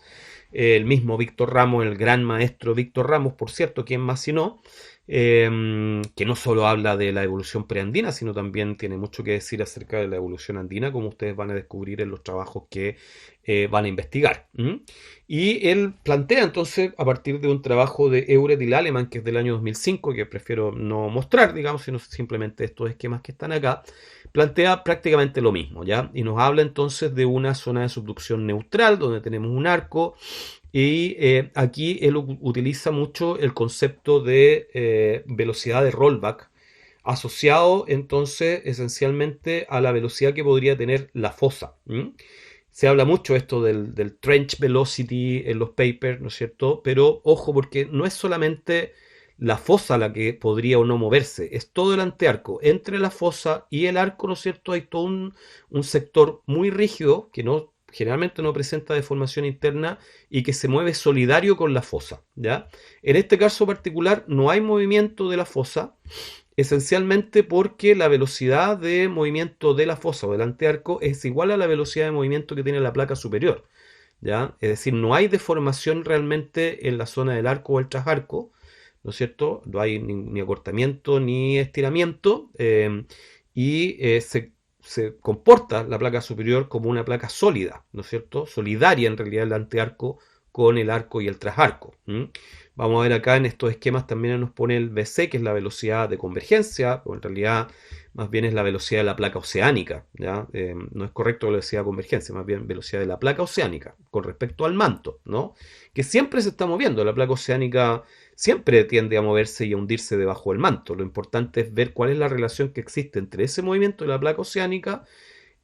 El mismo Víctor Ramos, el gran maestro Víctor Ramos, por cierto, quien más si no, que no solo habla de la evolución preandina, sino también tiene mucho que decir acerca de la evolución andina, como ustedes van a descubrir en los trabajos que van a investigar. Y él plantea entonces, a partir de un trabajo de Euret y Laleman, que es del año 2005, que prefiero no mostrar, digamos, sino simplemente estos esquemas que están acá, plantea prácticamente lo mismo, ¿ya? Y nos habla entonces de una zona de subducción neutral, donde tenemos un arco. Y aquí él utiliza mucho el concepto de velocidad de rollback, asociado entonces esencialmente a la velocidad que podría tener la fosa. Se habla mucho esto del trench velocity en los papers, ¿no es cierto? Pero ojo, porque no es solamente la fosa la que podría o no moverse, es todo el antearco. Entre la fosa y el arco, ¿no es cierto? Hay todo un sector muy rígido que generalmente no presenta deformación interna y que se mueve solidario con la fosa, ¿ya? En este caso particular no hay movimiento de la fosa, esencialmente porque la velocidad de movimiento de la fosa o del antearco es igual a la velocidad de movimiento que tiene la placa superior, ¿ya? Es decir, no hay deformación realmente en la zona del arco o el trasarco, ¿no es cierto? No hay ni acortamiento ni estiramiento, se comporta la placa superior como una placa sólida, ¿no es cierto? Solidaria en realidad el antearco con el arco y el trasarco. Vamos a ver acá en estos esquemas también nos pone el VC, que es la velocidad de convergencia, o en realidad más bien es la velocidad de la placa oceánica, ¿ya? No es correcto la velocidad de convergencia, más bien velocidad de la placa oceánica con respecto al manto, ¿no? Que siempre se está moviendo, la placa oceánica siempre tiende a moverse y a hundirse debajo del manto. Lo importante es ver cuál es la relación que existe entre ese movimiento de la placa oceánica,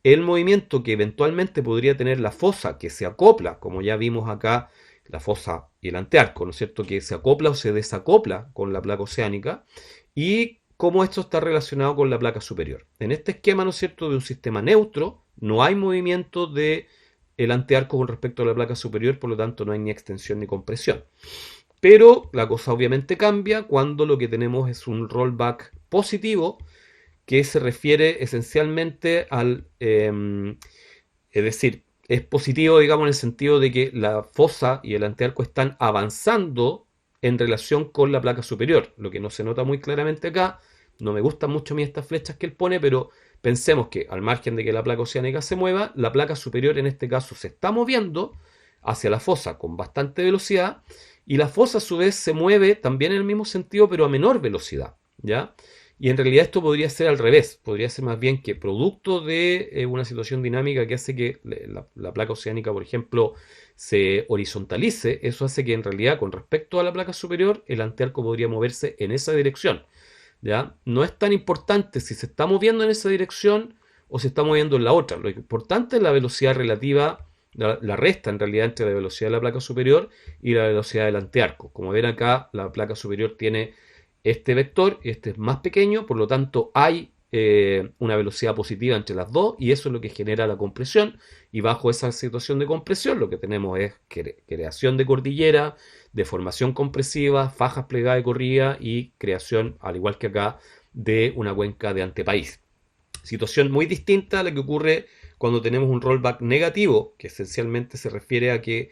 el movimiento que eventualmente podría tener la fosa que se acopla, como ya vimos acá, la fosa y el antearco, ¿no es cierto?, que se acopla o se desacopla con la placa oceánica, y cómo esto está relacionado con la placa superior. En este esquema, ¿no es cierto?, de un sistema neutro, no hay movimiento de el antearco con respecto a la placa superior, por lo tanto no hay ni extensión ni compresión. Pero la cosa obviamente cambia cuando lo que tenemos es un rollback positivo, que se refiere esencialmente es decir, es positivo, digamos, en el sentido de que la fosa y el antearco están avanzando en relación con la placa superior, lo que no se nota muy claramente acá. No me gustan mucho a mí estas flechas que él pone, pero pensemos que al margen de que la placa oceánica se mueva, la placa superior en este caso se está moviendo hacia la fosa con bastante velocidad, y la fosa a su vez se mueve también en el mismo sentido, pero a menor velocidad, ¿ya? Y en realidad esto podría ser al revés, podría ser más bien que producto de una situación dinámica que hace que la placa oceánica, por ejemplo, se horizontalice. Eso hace que en realidad con respecto a la placa superior el antearco podría moverse en esa dirección, ¿ya? No es tan importante si se está moviendo en esa dirección o se está moviendo en la otra. Lo importante es la velocidad relativa, la resta en realidad entre la velocidad de la placa superior y la velocidad del antearco. Como ven acá, la placa superior tiene este vector, este es más pequeño, por lo tanto hay una velocidad positiva entre las dos, y eso es lo que genera la compresión. Y bajo esa situación de compresión lo que tenemos es creación de cordillera, deformación compresiva, fajas plegadas de corrida y creación, al igual que acá, de una cuenca de antepaís. Situación muy distinta a la que ocurre cuando tenemos un rollback negativo, que esencialmente se refiere a que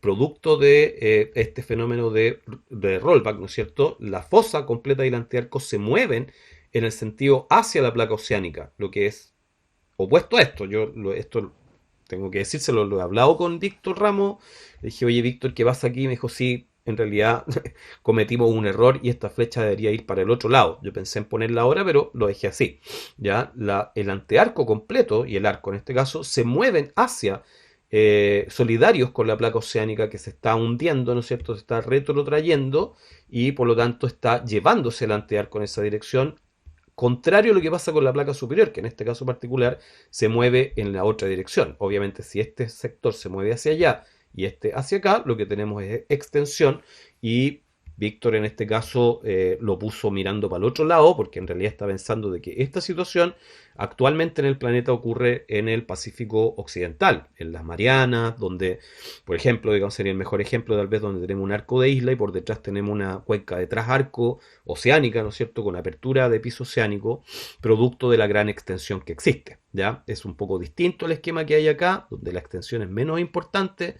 producto de este fenómeno de rollback, ¿no es cierto?, la fosa completa y el antearco se mueven en el sentido hacia la placa oceánica, lo que es opuesto a esto. Esto tengo que decírselo, lo he hablado con Víctor Ramos, le dije, oye Víctor, ¿qué pasa aquí? Me dijo, sí, en realidad cometimos un error y esta flecha debería ir para el otro lado. Yo pensé en ponerla ahora, pero lo dejé así. ¿Ya? El antearco completo y el arco en este caso se mueven hacia solidarios con la placa oceánica que se está hundiendo, ¿no es cierto? Se está retrotrayendo y por lo tanto está llevándose el antearco en esa dirección, contrario a lo que pasa con la placa superior, que en este caso particular se mueve en la otra dirección. Obviamente, si este sector se mueve hacia allá y este hacia acá, lo que tenemos es extensión, y Víctor en este caso lo puso mirando para el otro lado, porque en realidad está pensando de que esta situación actualmente en el planeta ocurre en el Pacífico Occidental, en las Marianas, donde, por ejemplo, digamos, sería el mejor ejemplo tal vez donde tenemos un arco de isla y por detrás tenemos una cuenca de arco oceánica, ¿no es cierto?, con apertura de piso oceánico, producto de la gran extensión que existe, ¿ya? Es un poco distinto el esquema que hay acá, donde la extensión es menos importante,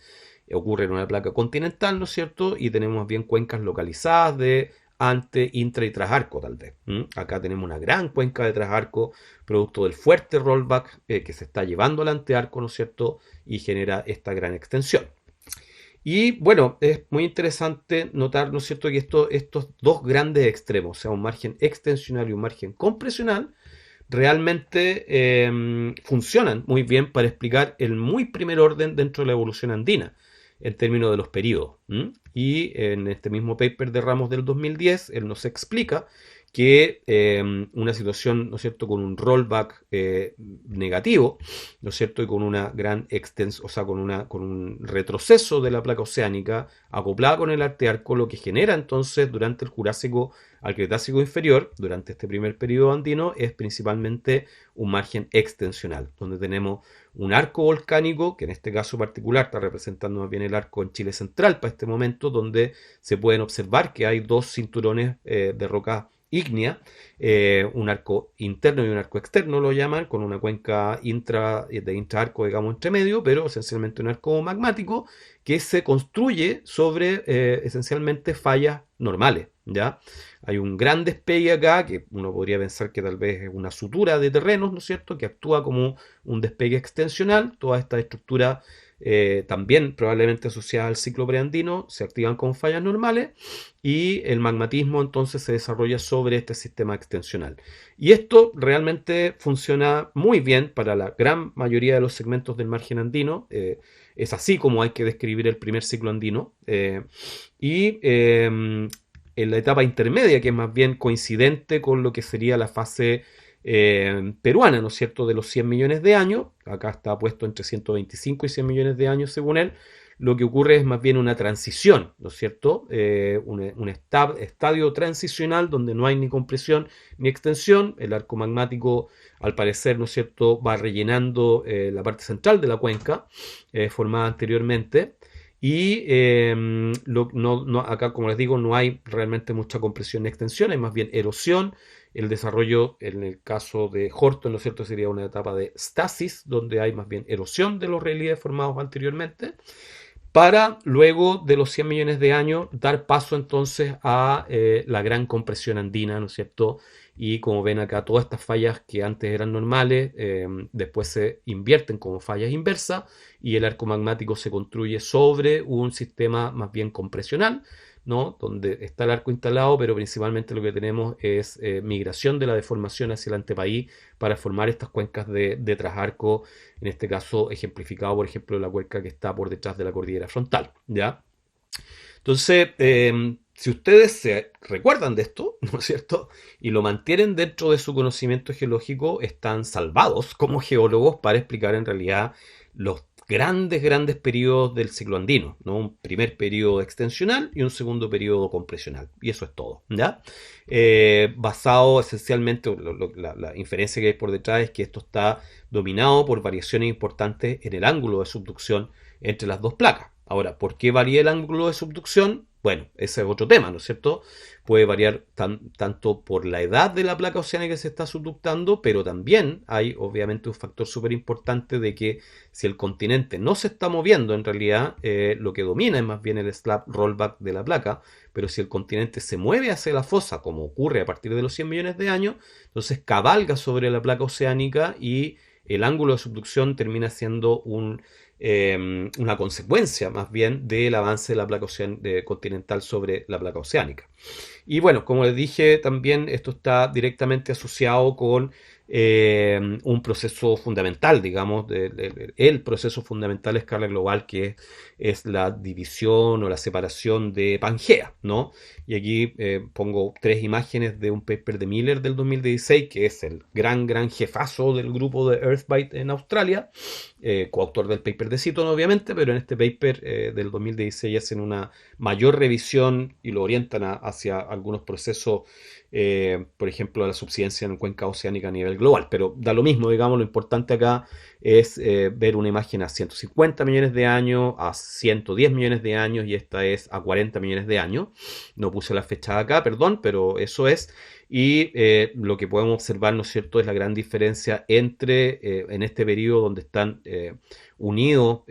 ocurre en una placa continental, ¿no es cierto?, y tenemos bien cuencas localizadas de ante, intra y trasarco tal vez. Acá tenemos una gran cuenca de trasarco, producto del fuerte rollback que se está llevando al antearco, ¿no es cierto?, y genera esta gran extensión. Y bueno, es muy interesante notar, ¿no es cierto?, que estos dos grandes extremos, o sea, un margen extensional y un margen compresional, realmente funcionan muy bien para explicar el muy primer orden dentro de la evolución andina, en términos de los periodos. Y en este mismo paper de Ramos del 2010, él nos explica que una situación, ¿no es cierto?, con un rollback negativo, ¿no es cierto?, y con una gran extensión, o sea, con un retroceso de la placa oceánica acoplada con el artearco, lo que genera entonces durante el Jurásico al Cretácico inferior, durante este primer periodo andino, es principalmente un margen extensional, donde tenemos un arco volcánico, que en este caso particular está representando más bien el arco en Chile central para este momento, donde se pueden observar que hay dos cinturones de roca ígnea, un arco interno y un arco externo lo llaman, con una cuenca de intraarco, digamos, entre medio, pero esencialmente un arco magmático que se construye sobre esencialmente fallas normales, ¿ya? Hay un gran despegue acá, que uno podría pensar que tal vez es una sutura de terrenos, ¿no es cierto?, que actúa como un despegue extensional. Toda esta estructura también probablemente asociadas al ciclo preandino, se activan como fallas normales y el magmatismo entonces se desarrolla sobre este sistema extensional. Y esto realmente funciona muy bien para la gran mayoría de los segmentos del margen andino. Es así como hay que describir el primer ciclo andino. Y en la etapa intermedia, que es más bien coincidente con lo que sería la fase peruana, ¿no es cierto?, de los 100 millones de años, acá está puesto entre 125 y 100 millones de años según él, lo que ocurre es más bien una transición, ¿no es cierto?, un estadio transicional donde no hay ni compresión ni extensión, el arco magmático al parecer, ¿no es cierto?, va rellenando la parte central de la cuenca formada anteriormente. Y acá, como les digo, no hay realmente mucha compresión ni extensión, hay más bien erosión. El desarrollo, en el caso de Horton, ¿no es cierto?, sería una etapa de stasis, donde hay más bien erosión de los relieves formados anteriormente, para luego de los 100 millones de años dar paso entonces a la gran compresión andina, ¿no es cierto? Y como ven acá, todas estas fallas que antes eran normales, después se invierten como fallas inversas y el arco magmático se construye sobre un sistema más bien compresional, ¿no? Donde está el arco instalado, pero principalmente lo que tenemos es migración de la deformación hacia el antepaís para formar estas cuencas de trasarco, en este caso ejemplificado, por ejemplo, la cuenca que está por detrás de la cordillera frontal, ¿ya? Entonces, si ustedes se recuerdan de esto, ¿no es cierto?, y lo mantienen dentro de su conocimiento geológico, están salvados como geólogos para explicar en realidad los grandes periodos del ciclo andino, ¿no? Un primer periodo extensional y un segundo periodo compresional. Y eso es todo, ¿ya? Basado esencialmente, la inferencia que hay por detrás es que esto está dominado por variaciones importantes en el ángulo de subducción entre las dos placas. Ahora, ¿por qué varía el ángulo de subducción? Bueno, ese es otro tema, ¿no es cierto? Puede variar tanto por la edad de la placa oceánica que se está subductando, pero también hay obviamente un factor súper importante de que si el continente no se está moviendo, en realidad lo que domina es más bien el slab rollback de la placa, pero si el continente se mueve hacia la fosa, como ocurre a partir de los 100 millones de años, entonces cabalga sobre la placa oceánica y el ángulo de subducción termina siendo una consecuencia más bien del avance de la placa continental sobre la placa oceánica. Y bueno, como les dije, también esto está directamente asociado con un proceso fundamental, digamos, el proceso fundamental a escala global, que es la división o la separación de Pangea, ¿no? Y aquí pongo tres imágenes de un paper de Miller del 2016, que es el gran jefazo del grupo de Earthbite en Australia, coautor del paper de Seaton, obviamente, pero en este paper del 2016 hacen una mayor revisión y lo orientan hacia algunos procesos, por ejemplo, la subsidencia en cuenca oceánica a nivel global. Pero da lo mismo, digamos, lo importante acá es ver una imagen a 150 millones de años, a 110 millones de años, y esta es a 40 millones de años. No puse la fecha acá, perdón, pero eso es. Y lo que podemos observar, ¿no es cierto?, es la gran diferencia entre, en este periodo donde están unidos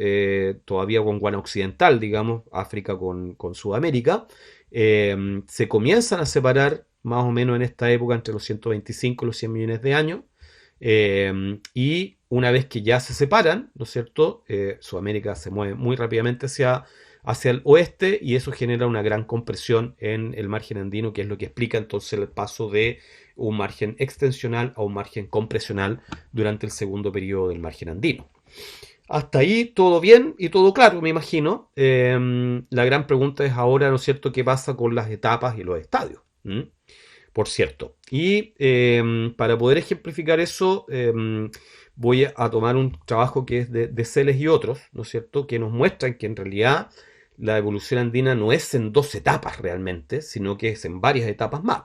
todavía con Guana Occidental, digamos, África con Sudamérica, se comienzan a separar más o menos en esta época entre los 125 y los 100 millones de años. Y una vez que ya se separan, ¿no es cierto?, Sudamérica se mueve muy rápidamente hacia el oeste y eso genera una gran compresión en el margen andino, que es lo que explica entonces el paso de un margen extensional a un margen compresional durante el segundo periodo del margen andino. Hasta ahí todo bien y todo claro, me imagino. La gran pregunta es ahora, ¿no es cierto?, qué pasa con las etapas y los estadios. Por cierto. Y para poder ejemplificar eso, voy a tomar un trabajo que es de Celes y otros, ¿no es cierto?, que nos muestran que en realidad la evolución andina no es en dos etapas realmente, sino que es en varias etapas más.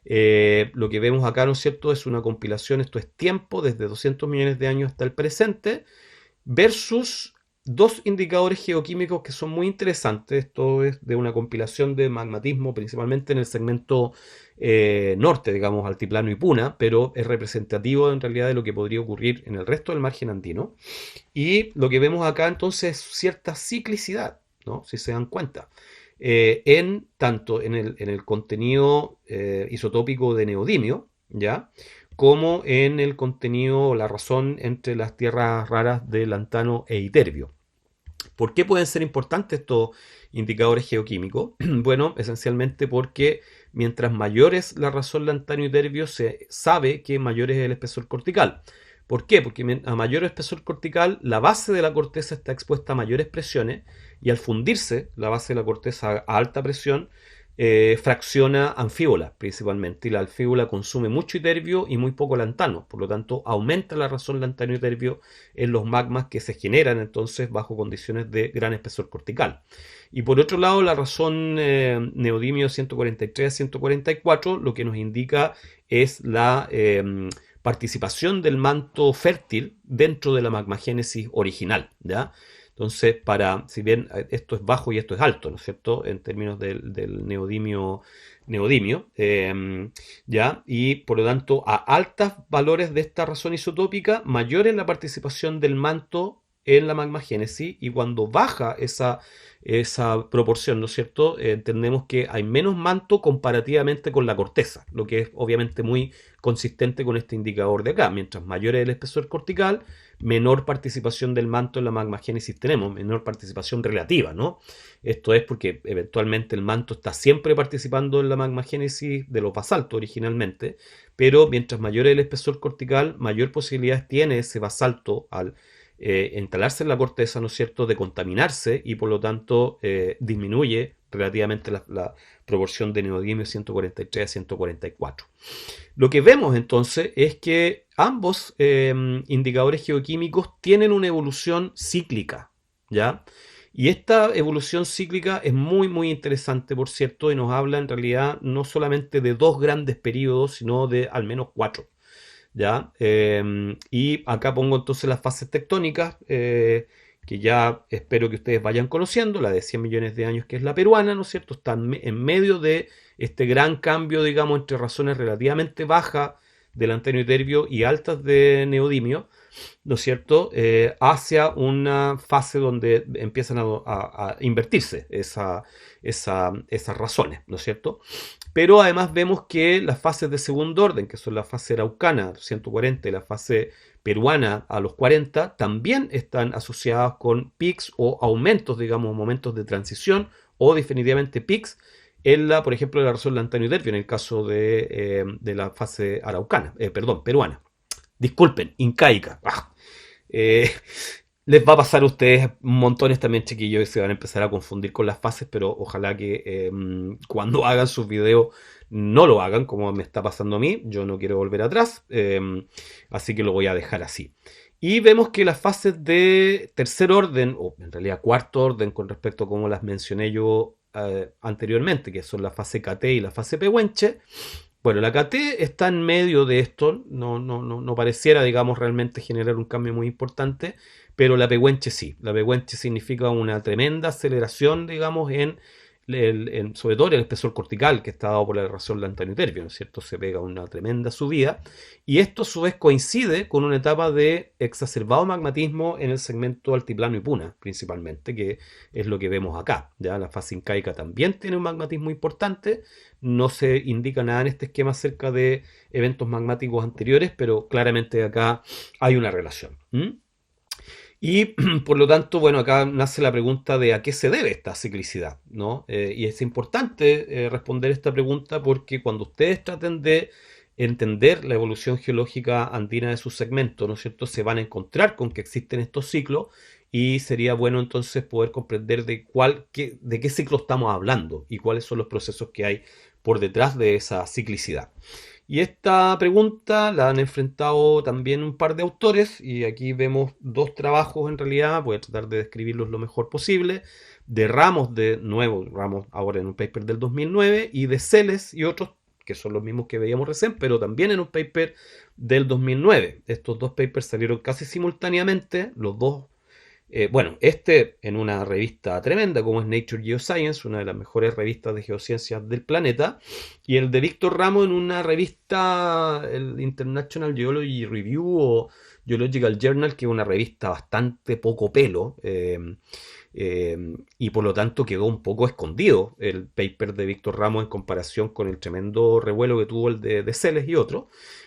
Lo que vemos acá, ¿no es cierto?, es una compilación, esto es tiempo, desde 200 millones de años hasta el presente, versus dos indicadores geoquímicos que son muy interesantes. Esto es de una compilación de magmatismo, principalmente en el segmento norte, digamos, Altiplano y Puna, pero es representativo en realidad de lo que podría ocurrir en el resto del margen andino. Y lo que vemos acá entonces es cierta ciclicidad, ¿no?, si se dan cuenta, tanto en el contenido isotópico de neodimio, ¿ya?, como en el contenido o la razón entre las tierras raras de lantano e iterbio. ¿Por qué pueden ser importantes estos indicadores geoquímicos? Bueno, esencialmente porque mientras mayor es la razón lantáneo y terbio, se sabe que mayor es el espesor cortical. ¿Por qué? Porque a mayor espesor cortical, la base de la corteza está expuesta a mayores presiones y al fundirse la base de la corteza a alta presión, fracciona anfíbola principalmente, y la anfíbola consume mucho iterbio y muy poco lantano, por lo tanto aumenta la razón lantano y terbio en los magmas que se generan entonces bajo condiciones de gran espesor cortical. Y por otro lado, la razón neodimio 143 a 144 lo que nos indica es la participación del manto fértil dentro de la magmagénesis original, ¿ya? Entonces, si bien esto es bajo y esto es alto, ¿no es cierto? En términos del neodimio, ¿ya? Y por lo tanto, a altos valores de esta razón isotópica, mayor es la participación del manto en la magmagénesis, y cuando baja esa proporción, ¿no es cierto? Entendemos que hay menos manto comparativamente con la corteza, lo que es obviamente muy consistente con este indicador de acá. Mientras mayor es el espesor cortical, menor participación del manto en la magmagénesis tenemos, menor participación relativa, ¿no? Esto es porque eventualmente el manto está siempre participando en la magmagénesis de los basaltos originalmente, pero mientras mayor es el espesor cortical, mayor posibilidad tiene ese basalto al instalarse en la corteza, ¿no es cierto?, de contaminarse, y por lo tanto disminuye relativamente la proporción de neodimio 143 a 144. Lo que vemos entonces es que ambos indicadores geoquímicos tienen una evolución cíclica, ¿ya? Y esta evolución cíclica es muy, muy interesante, por cierto, y nos habla en realidad no solamente de dos grandes periodos, sino de al menos cuatro. ¿Ya? Y acá pongo entonces las fases tectónicas, que ya espero que ustedes vayan conociendo, la de 100 millones de años, que es la peruana, ¿no es cierto? Está en medio de este gran cambio, digamos, entre razones relativamente bajas del antenio y terbio y altas de neodimio, ¿no es cierto?, hacia una fase donde empiezan a invertirse esas razones, ¿no es cierto? Pero además vemos que las fases de segundo orden, que son la fase araucana 140 y la fase peruana a los 40, también están asociadas con pics o aumentos, digamos, momentos de transición, o definitivamente pics por ejemplo, la razón lantáneo y terbio, en el caso de la fase araucana, perdón, peruana. Disculpen, incaica. Eh, Les va a pasar a ustedes montones también, chiquillos, y se van a empezar a confundir con las fases, pero ojalá que cuando hagan sus videos no lo hagan como me está pasando a mí. Yo no quiero volver atrás, así que lo voy a dejar así. Y vemos que las fases de tercer orden, o en realidad cuarto orden, con respecto a cómo las mencioné yo anteriormente, que son la fase KT y la fase Pehuenche. Bueno, la KT está en medio de esto, no pareciera, digamos, realmente generar un cambio muy importante, pero la Pehuenche sí. La Pehuenche significa una tremenda aceleración, digamos, sobre todo en el espesor cortical, que está dado por la razón lantáneo y terbio, ¿no es cierto? Se pega una tremenda subida, y esto a su vez coincide con una etapa de exacerbado magmatismo en el segmento altiplano y puna, principalmente, que es lo que vemos acá. ¿Ya? La fase incaica también tiene un magmatismo importante. No se indica nada en este esquema acerca de eventos magmáticos anteriores, pero claramente acá hay una relación. Y por lo tanto, bueno, acá nace la pregunta de a qué se debe esta ciclicidad, ¿no? Y es importante responder esta pregunta, porque cuando ustedes traten de entender la evolución geológica andina de sus segmentos, ¿no es cierto?, se van a encontrar con que existen estos ciclos, y sería bueno entonces poder comprender de qué ciclo estamos hablando y cuáles son los procesos que hay por detrás de esa ciclicidad. Y esta pregunta la han enfrentado también un par de autores, y aquí vemos dos trabajos en realidad. Voy a tratar de describirlos lo mejor posible: de Ramos, de nuevo Ramos ahora en un paper del 2009, y de Celes y otros, que son los mismos que veíamos recién, pero también en un paper del 2009. Estos dos papers salieron casi simultáneamente, los dos. Bueno, este en una revista tremenda como es Nature Geoscience, una de las mejores revistas de geociencias del planeta, y el de Víctor Ramos en una revista, el International Geology Review o Geological Journal, que es una revista bastante poco pelo, y por lo tanto quedó un poco escondido el paper de Víctor Ramos en comparación con el tremendo revuelo que tuvo el de Celes y otros.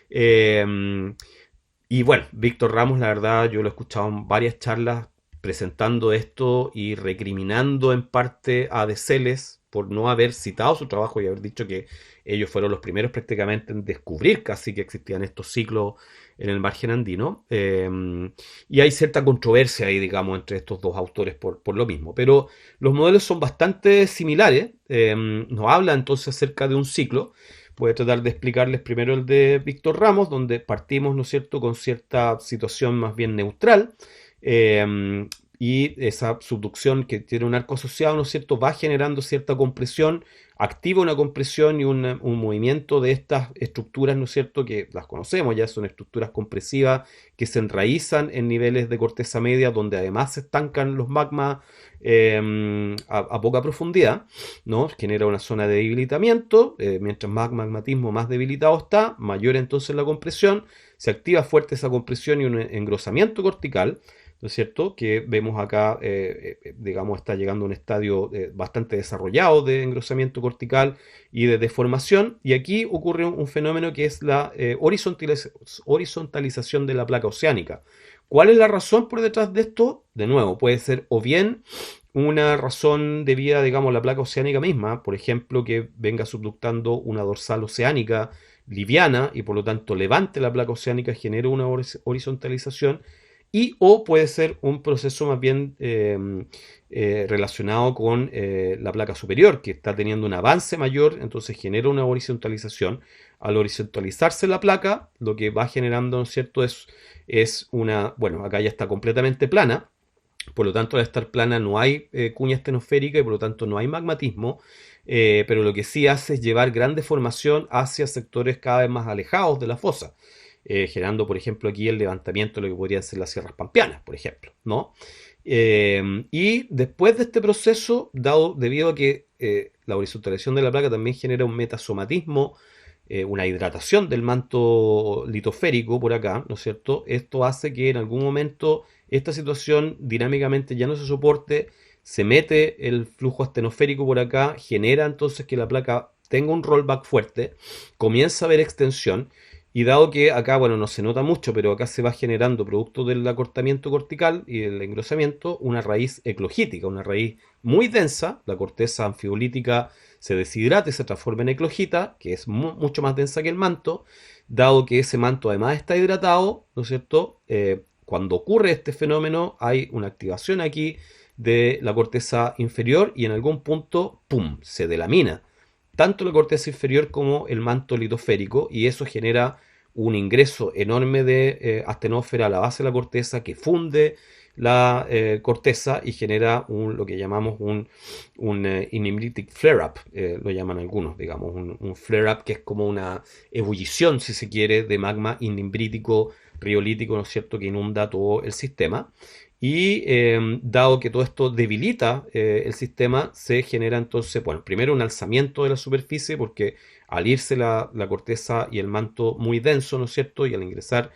Y bueno, Víctor Ramos, la verdad, yo lo he escuchado en varias charlas presentando esto y recriminando en parte a De Celes por no haber citado su trabajo y haber dicho que ellos fueron los primeros prácticamente en descubrir casi que existían estos ciclos en el margen andino. Y hay cierta controversia ahí, digamos, entre estos dos autores por lo mismo. Pero los modelos son bastante similares. Nos habla entonces acerca de un ciclo. Voy a tratar de explicarles primero el de Víctor Ramos, donde partimos, ¿no es cierto?, con cierta situación más bien neutral. Y esa subducción que tiene un arco asociado, ¿no es cierto?, va generando cierta compresión, activa una compresión y un movimiento de estas estructuras, ¿no es cierto?, que las conocemos, ya son estructuras compresivas que se enraizan en niveles de corteza media, donde además se estancan los magmas a poca profundidad, ¿no? Genera una zona de debilitamiento, mientras más magmatismo más debilitado está, mayor entonces la compresión, se activa fuerte esa compresión y un engrosamiento cortical, ¿no es cierto? Que vemos acá, digamos, está llegando a un estadio bastante desarrollado de engrosamiento cortical y de deformación. Y aquí ocurre un fenómeno que es la horizontalización de la placa oceánica. ¿Cuál es la razón por detrás de esto? De nuevo, puede ser o bien una razón debida, digamos, a la placa oceánica misma, por ejemplo, que venga subductando una dorsal oceánica liviana y por lo tanto levante la placa oceánica, genere una horizontalización, y o puede ser un proceso más bien relacionado con la placa superior, que está teniendo un avance mayor, entonces genera una horizontalización. Al horizontalizarse la placa, lo que va generando, ¿no es cierto?, es una, bueno, acá ya está completamente plana, por lo tanto al estar plana no hay cuña estenosférica y por lo tanto no hay magmatismo, pero lo que sí hace es llevar gran deformación hacia sectores cada vez más alejados de la fosa, generando, por ejemplo, aquí el levantamiento de lo que podrían ser las sierras pampeanas, por ejemplo, ¿no? Y después de este proceso, debido a que la horizontalización de la placa también genera un metasomatismo, una hidratación del manto litosférico por acá, ¿no es cierto? Esto hace que en algún momento esta situación dinámicamente ya no se soporte, se mete el flujo astenosférico por acá, genera entonces que la placa tenga un rollback fuerte, comienza a haber extensión, y dado que acá, bueno, no se nota mucho, pero acá se va generando, producto del acortamiento cortical y el engrosamiento, una raíz eclogítica, una raíz muy densa, la corteza anfibolítica se deshidrata y se transforma en eclogita, que es mucho más densa que el manto, dado que ese manto además está hidratado, ¿no es cierto? Cuando ocurre este fenómeno hay una activación aquí de la corteza inferior y en algún punto, ¡pum!, se delamina tanto la corteza inferior como el manto litosférico y eso genera un ingreso enorme de astenósfera a la base de la corteza que funde la corteza y genera lo que llamamos un inimbritic flare-up, lo llaman algunos, digamos, un flare-up que es como una ebullición, si se quiere, de magma inimbrítico, riolítico, ¿no es cierto?, que inunda todo el sistema. Y dado que todo esto debilita el sistema, se genera entonces, bueno, primero un alzamiento de la superficie, porque al irse la corteza y el manto muy denso, ¿no es cierto? Y al ingresar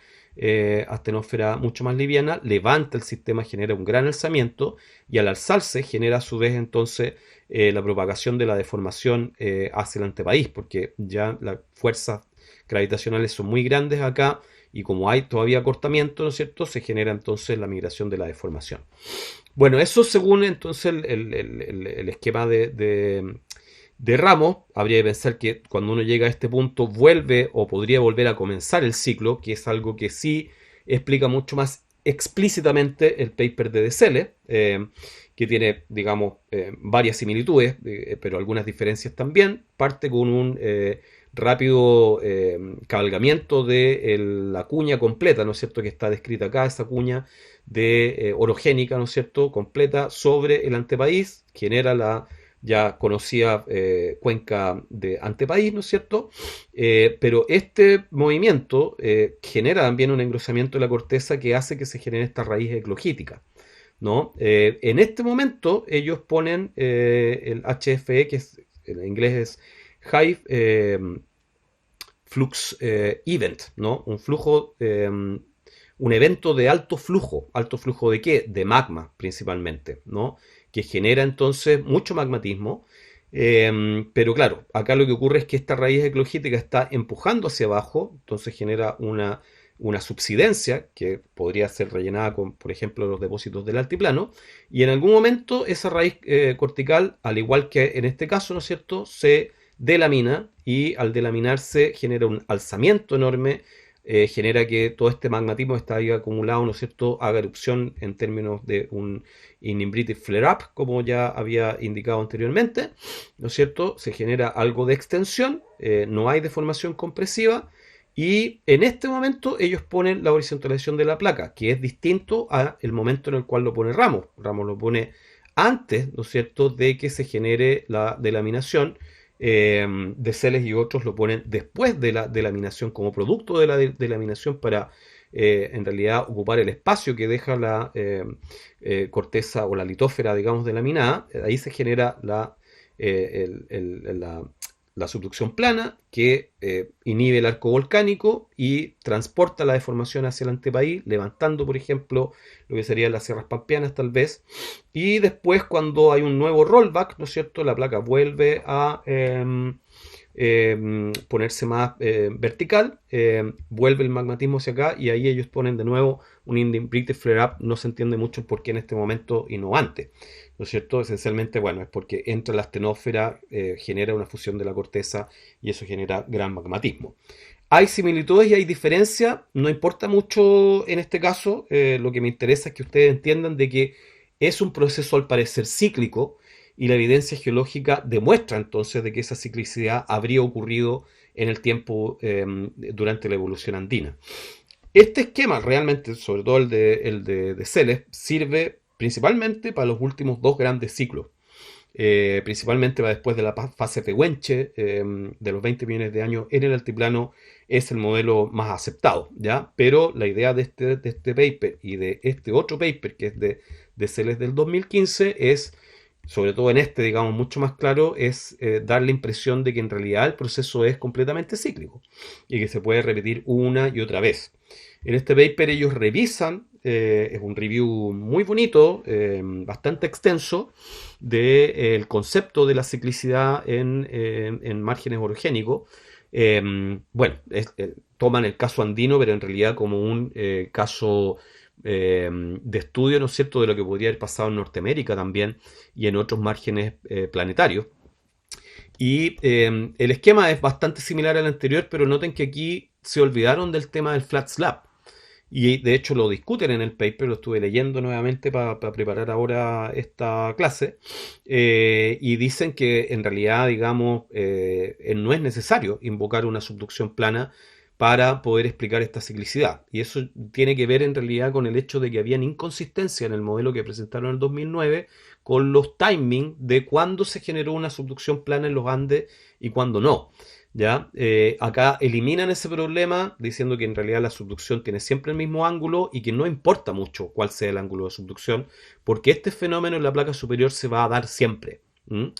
astenósfera mucho más liviana, levanta el sistema, genera un gran alzamiento, y al alzarse genera a su vez entonces la propagación de la deformación hacia el antepaís, porque ya las fuerzas gravitacionales son muy grandes acá y como hay todavía acortamiento, ¿no es cierto?, se genera entonces la migración de la deformación. Bueno, eso según entonces el esquema de Ramos, habría que pensar que cuando uno llega a este punto vuelve o podría volver a comenzar el ciclo, que es algo que sí explica mucho más explícitamente el paper de De Celes, que tiene, digamos, varias similitudes, pero algunas diferencias también. Parte con un rápido cabalgamiento de la cuña completa, ¿no es cierto?, que está descrita acá, esa cuña de orogénica, ¿no es cierto?, completa sobre el antepaís, genera la ya conocida cuenca de antepaís, ¿no es cierto? Pero este movimiento genera también un engrosamiento de la corteza que hace que se genere esta raíz eclogítica, ¿no? En este momento ellos ponen el HFE, que en inglés es High Flux Event, ¿no? Un flujo, un evento de ¿alto flujo de qué? De magma principalmente, ¿no? Que genera entonces mucho magmatismo, pero claro, acá lo que ocurre es que esta raíz eclogítica está empujando hacia abajo, entonces genera una una subsidencia que podría ser rellenada con, por ejemplo, los depósitos del altiplano, y en algún momento esa raíz cortical, al igual que en este caso, ¿no es cierto?, se delamina y al delaminarse genera un alzamiento enorme, genera que todo este magmatismo está ahí acumulado, ¿no es cierto?, haga erupción en términos de un inhibited flare-up, como ya había indicado anteriormente, ¿no es cierto?, se genera algo de extensión, no hay deformación compresiva, y en este momento ellos ponen la horizontalización de la placa, que es distinto al momento en el cual lo pone Ramos. Ramos lo pone antes, ¿no es cierto?, de que se genere la delaminación. De Celes y otros lo ponen después de la delaminación, como producto de la delaminación, para en realidad ocupar el espacio que deja la corteza o la litósfera, digamos, delaminada. Ahí se genera la subducción plana que inhibe el arco volcánico y transporta la deformación hacia el antepaís, levantando, por ejemplo, lo que serían las sierras pampeanas tal vez. Y después, cuando hay un nuevo rollback, ¿no es cierto?, la placa vuelve a ponerse más vertical, vuelve el magmatismo hacia acá y ahí ellos ponen de nuevo un inverted flare-up. No se entiende mucho por qué en este momento y no antes, ¿no es cierto? Esencialmente, bueno, es porque entra la astenósfera, genera una fusión de la corteza y eso genera gran magmatismo. Hay similitudes y hay diferencias, no importa mucho en este caso, lo que me interesa es que ustedes entiendan de que es un proceso al parecer cíclico, y la evidencia geológica demuestra entonces de que esa ciclicidad habría ocurrido en el tiempo durante la evolución andina. Este esquema realmente, sobre todo el de Celes, sirve principalmente para los últimos dos grandes ciclos. Principalmente va después de la fase Pehuenche, de los 20 millones de años en el altiplano, es el modelo más aceptado, ¿ya? Pero la idea de este paper y de este otro paper, que es de Celes del 2015, es, sobre todo en este, digamos, mucho más claro, es dar la impresión de que en realidad el proceso es completamente cíclico y que se puede repetir una y otra vez. En este paper ellos revisan, es un review muy bonito, bastante extenso, del concepto de la ciclicidad en márgenes orogénicos. Bueno, toman el caso andino, pero en realidad como un caso de estudio, ¿no es cierto?, de lo que podría haber pasado en Norteamérica también y en otros márgenes planetarios. Y el esquema es bastante similar al anterior, pero noten que aquí se olvidaron del tema del flat slab. Y de hecho lo discuten en el paper, lo estuve leyendo nuevamente para preparar ahora esta clase, y dicen que en realidad, digamos, no es necesario invocar una subducción plana para poder explicar esta ciclicidad. Y eso tiene que ver en realidad con el hecho de que habían inconsistencia en el modelo que presentaron en el 2009 con los timings de cuándo se generó una subducción plana en los Andes y cuándo no. ¿Ya? Acá eliminan ese problema diciendo que en realidad la subducción tiene siempre el mismo ángulo y que no importa mucho cuál sea el ángulo de subducción, porque este fenómeno en la placa superior se va a dar siempre. Un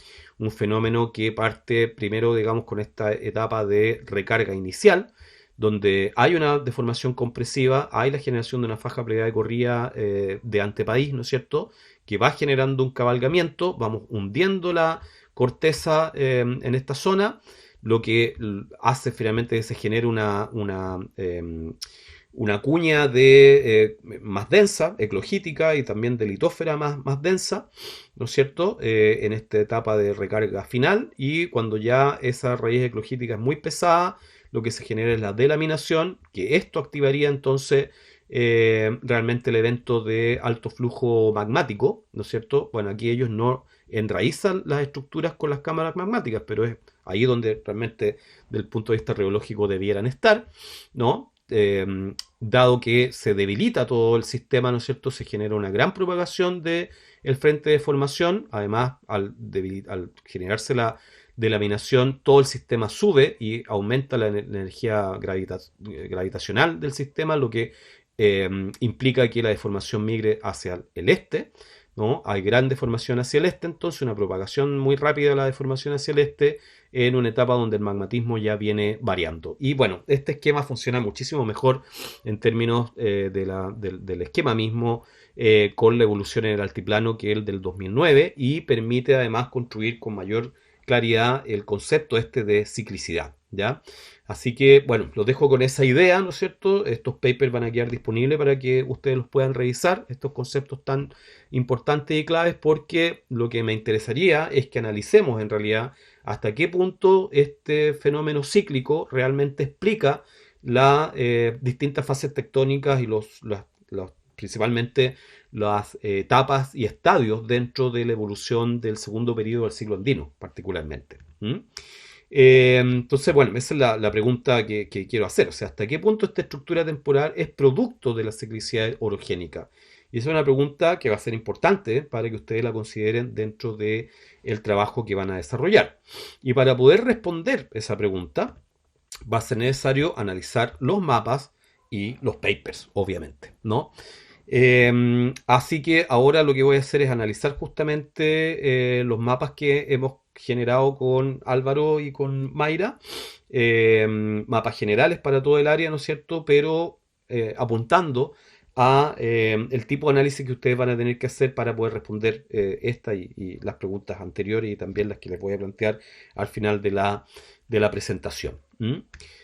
fenómeno que parte primero, digamos, con esta etapa de recarga inicial, donde hay una deformación compresiva, hay la generación de una faja plegada de corrida de antepaís, ¿no es cierto?, que va generando un cabalgamiento, vamos hundiendo la corteza en esta zona, lo que hace finalmente que se genere una cuña más densa, eclogítica, y también de litósfera más densa, ¿no es cierto?, en esta etapa de recarga final, y cuando ya esa raíz eclogítica es muy pesada, lo que se genera es la delaminación, que esto activaría entonces realmente el evento de alto flujo magmático, ¿no es cierto? Bueno, aquí ellos no enraizan las estructuras con las cámaras magmáticas, pero es ahí donde realmente, desde el punto de vista reológico, debieran estar, ¿no? Dado que se debilita todo el sistema, ¿no es cierto?, se genera una gran propagación del frente de formación. Además, al generarse la delaminación, todo el sistema sube y aumenta la energía gravitacional del sistema, lo que implica que la deformación migre hacia el este, ¿no? Hay gran deformación hacia el este, entonces una propagación muy rápida de la deformación hacia el este en una etapa donde el magmatismo ya viene variando. Y bueno, este esquema funciona muchísimo mejor en términos del esquema mismo, con la evolución en el altiplano, que el del 2009, y permite además construir con mayor claridad el concepto este de ciclicidad, ¿ya? Así que, bueno, los dejo con esa idea, ¿no es cierto? Estos papers van a quedar disponibles para que ustedes los puedan revisar, estos conceptos tan importantes y claves, porque lo que me interesaría es que analicemos en realidad hasta qué punto este fenómeno cíclico realmente explica las distintas fases tectónicas y principalmente las etapas y estadios dentro de la evolución del segundo periodo del siglo andino, particularmente. ¿Mm? Entonces, bueno, esa es la pregunta que quiero hacer. O sea, ¿hasta qué punto esta estructura temporal es producto de la ciclicidad orogénica? Y esa es una pregunta que va a ser importante para que ustedes la consideren dentro del trabajo que van a desarrollar. Y para poder responder esa pregunta, va a ser necesario analizar los mapas y los papers, obviamente, ¿no? Así que ahora lo que voy a hacer es analizar justamente los mapas que hemos generado con Álvaro y con Mayra, mapas generales para todo el área, ¿no es cierto? Pero apuntando a el tipo de análisis que ustedes van a tener que hacer para poder responder esta y las preguntas anteriores y también las que les voy a plantear al final de la presentación. ¿Mm?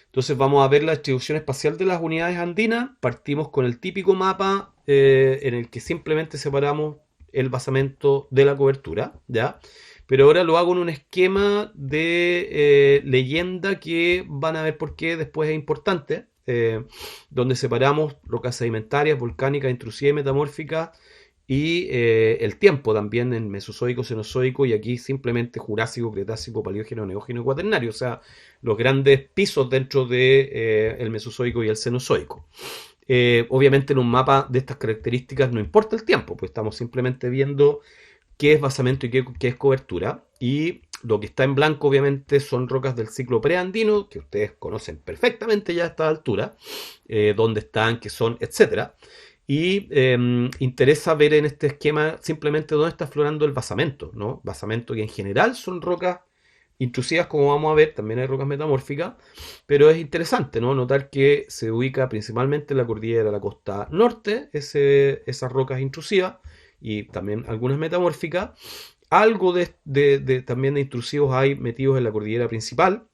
Entonces vamos a ver la distribución espacial de las unidades andinas. Partimos con el típico mapa en el que simplemente separamos el basamento de la cobertura, ¿ya? Pero ahora lo hago en un esquema de leyenda que van a ver por qué después es importante, donde separamos rocas sedimentarias, volcánicas, intrusivas y metamórficas y el tiempo también en Mesozoico, Cenozoico y aquí simplemente Jurásico, Cretácico, Paleógeno, Neógeno y Cuaternario, o sea, los grandes pisos dentro de, el Mesozoico y el Cenozoico. Obviamente en un mapa de estas características no importa el tiempo, pues estamos simplemente viendo qué es basamento y qué es cobertura. Y lo que está en blanco obviamente son rocas del ciclo preandino, que ustedes conocen perfectamente ya a esta altura, dónde están, qué son, etcétera. Y interesa ver en este esquema simplemente dónde está aflorando el basamento, ¿no? Basamento que en general son rocas intrusivas, como vamos a ver, también hay rocas metamórficas, pero es interesante, ¿no? Notar que se ubica principalmente en la cordillera de la costa norte, esas rocas intrusivas, y también algunas metamórficas. Algo también de intrusivos hay metidos en la cordillera principal,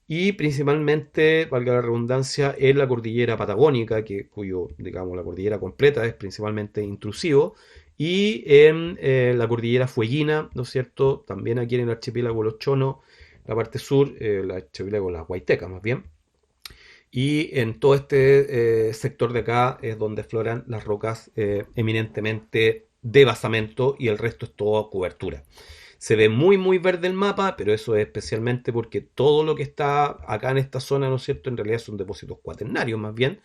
y principalmente, valga la redundancia, en la cordillera patagónica, cuyo, digamos, la cordillera completa es principalmente intrusivo, y en la cordillera fueguina, ¿no es cierto? También aquí en el archipiélago Los Chonos, la parte sur, el archipiélago Las Huaytecas más bien. Y en todo este sector de acá es donde afloran las rocas eminentemente de basamento y el resto es todo cobertura. Se ve muy muy verde el mapa, pero eso es especialmente porque todo lo que está acá en esta zona, ¿no es cierto? En realidad son depósitos cuaternarios más bien,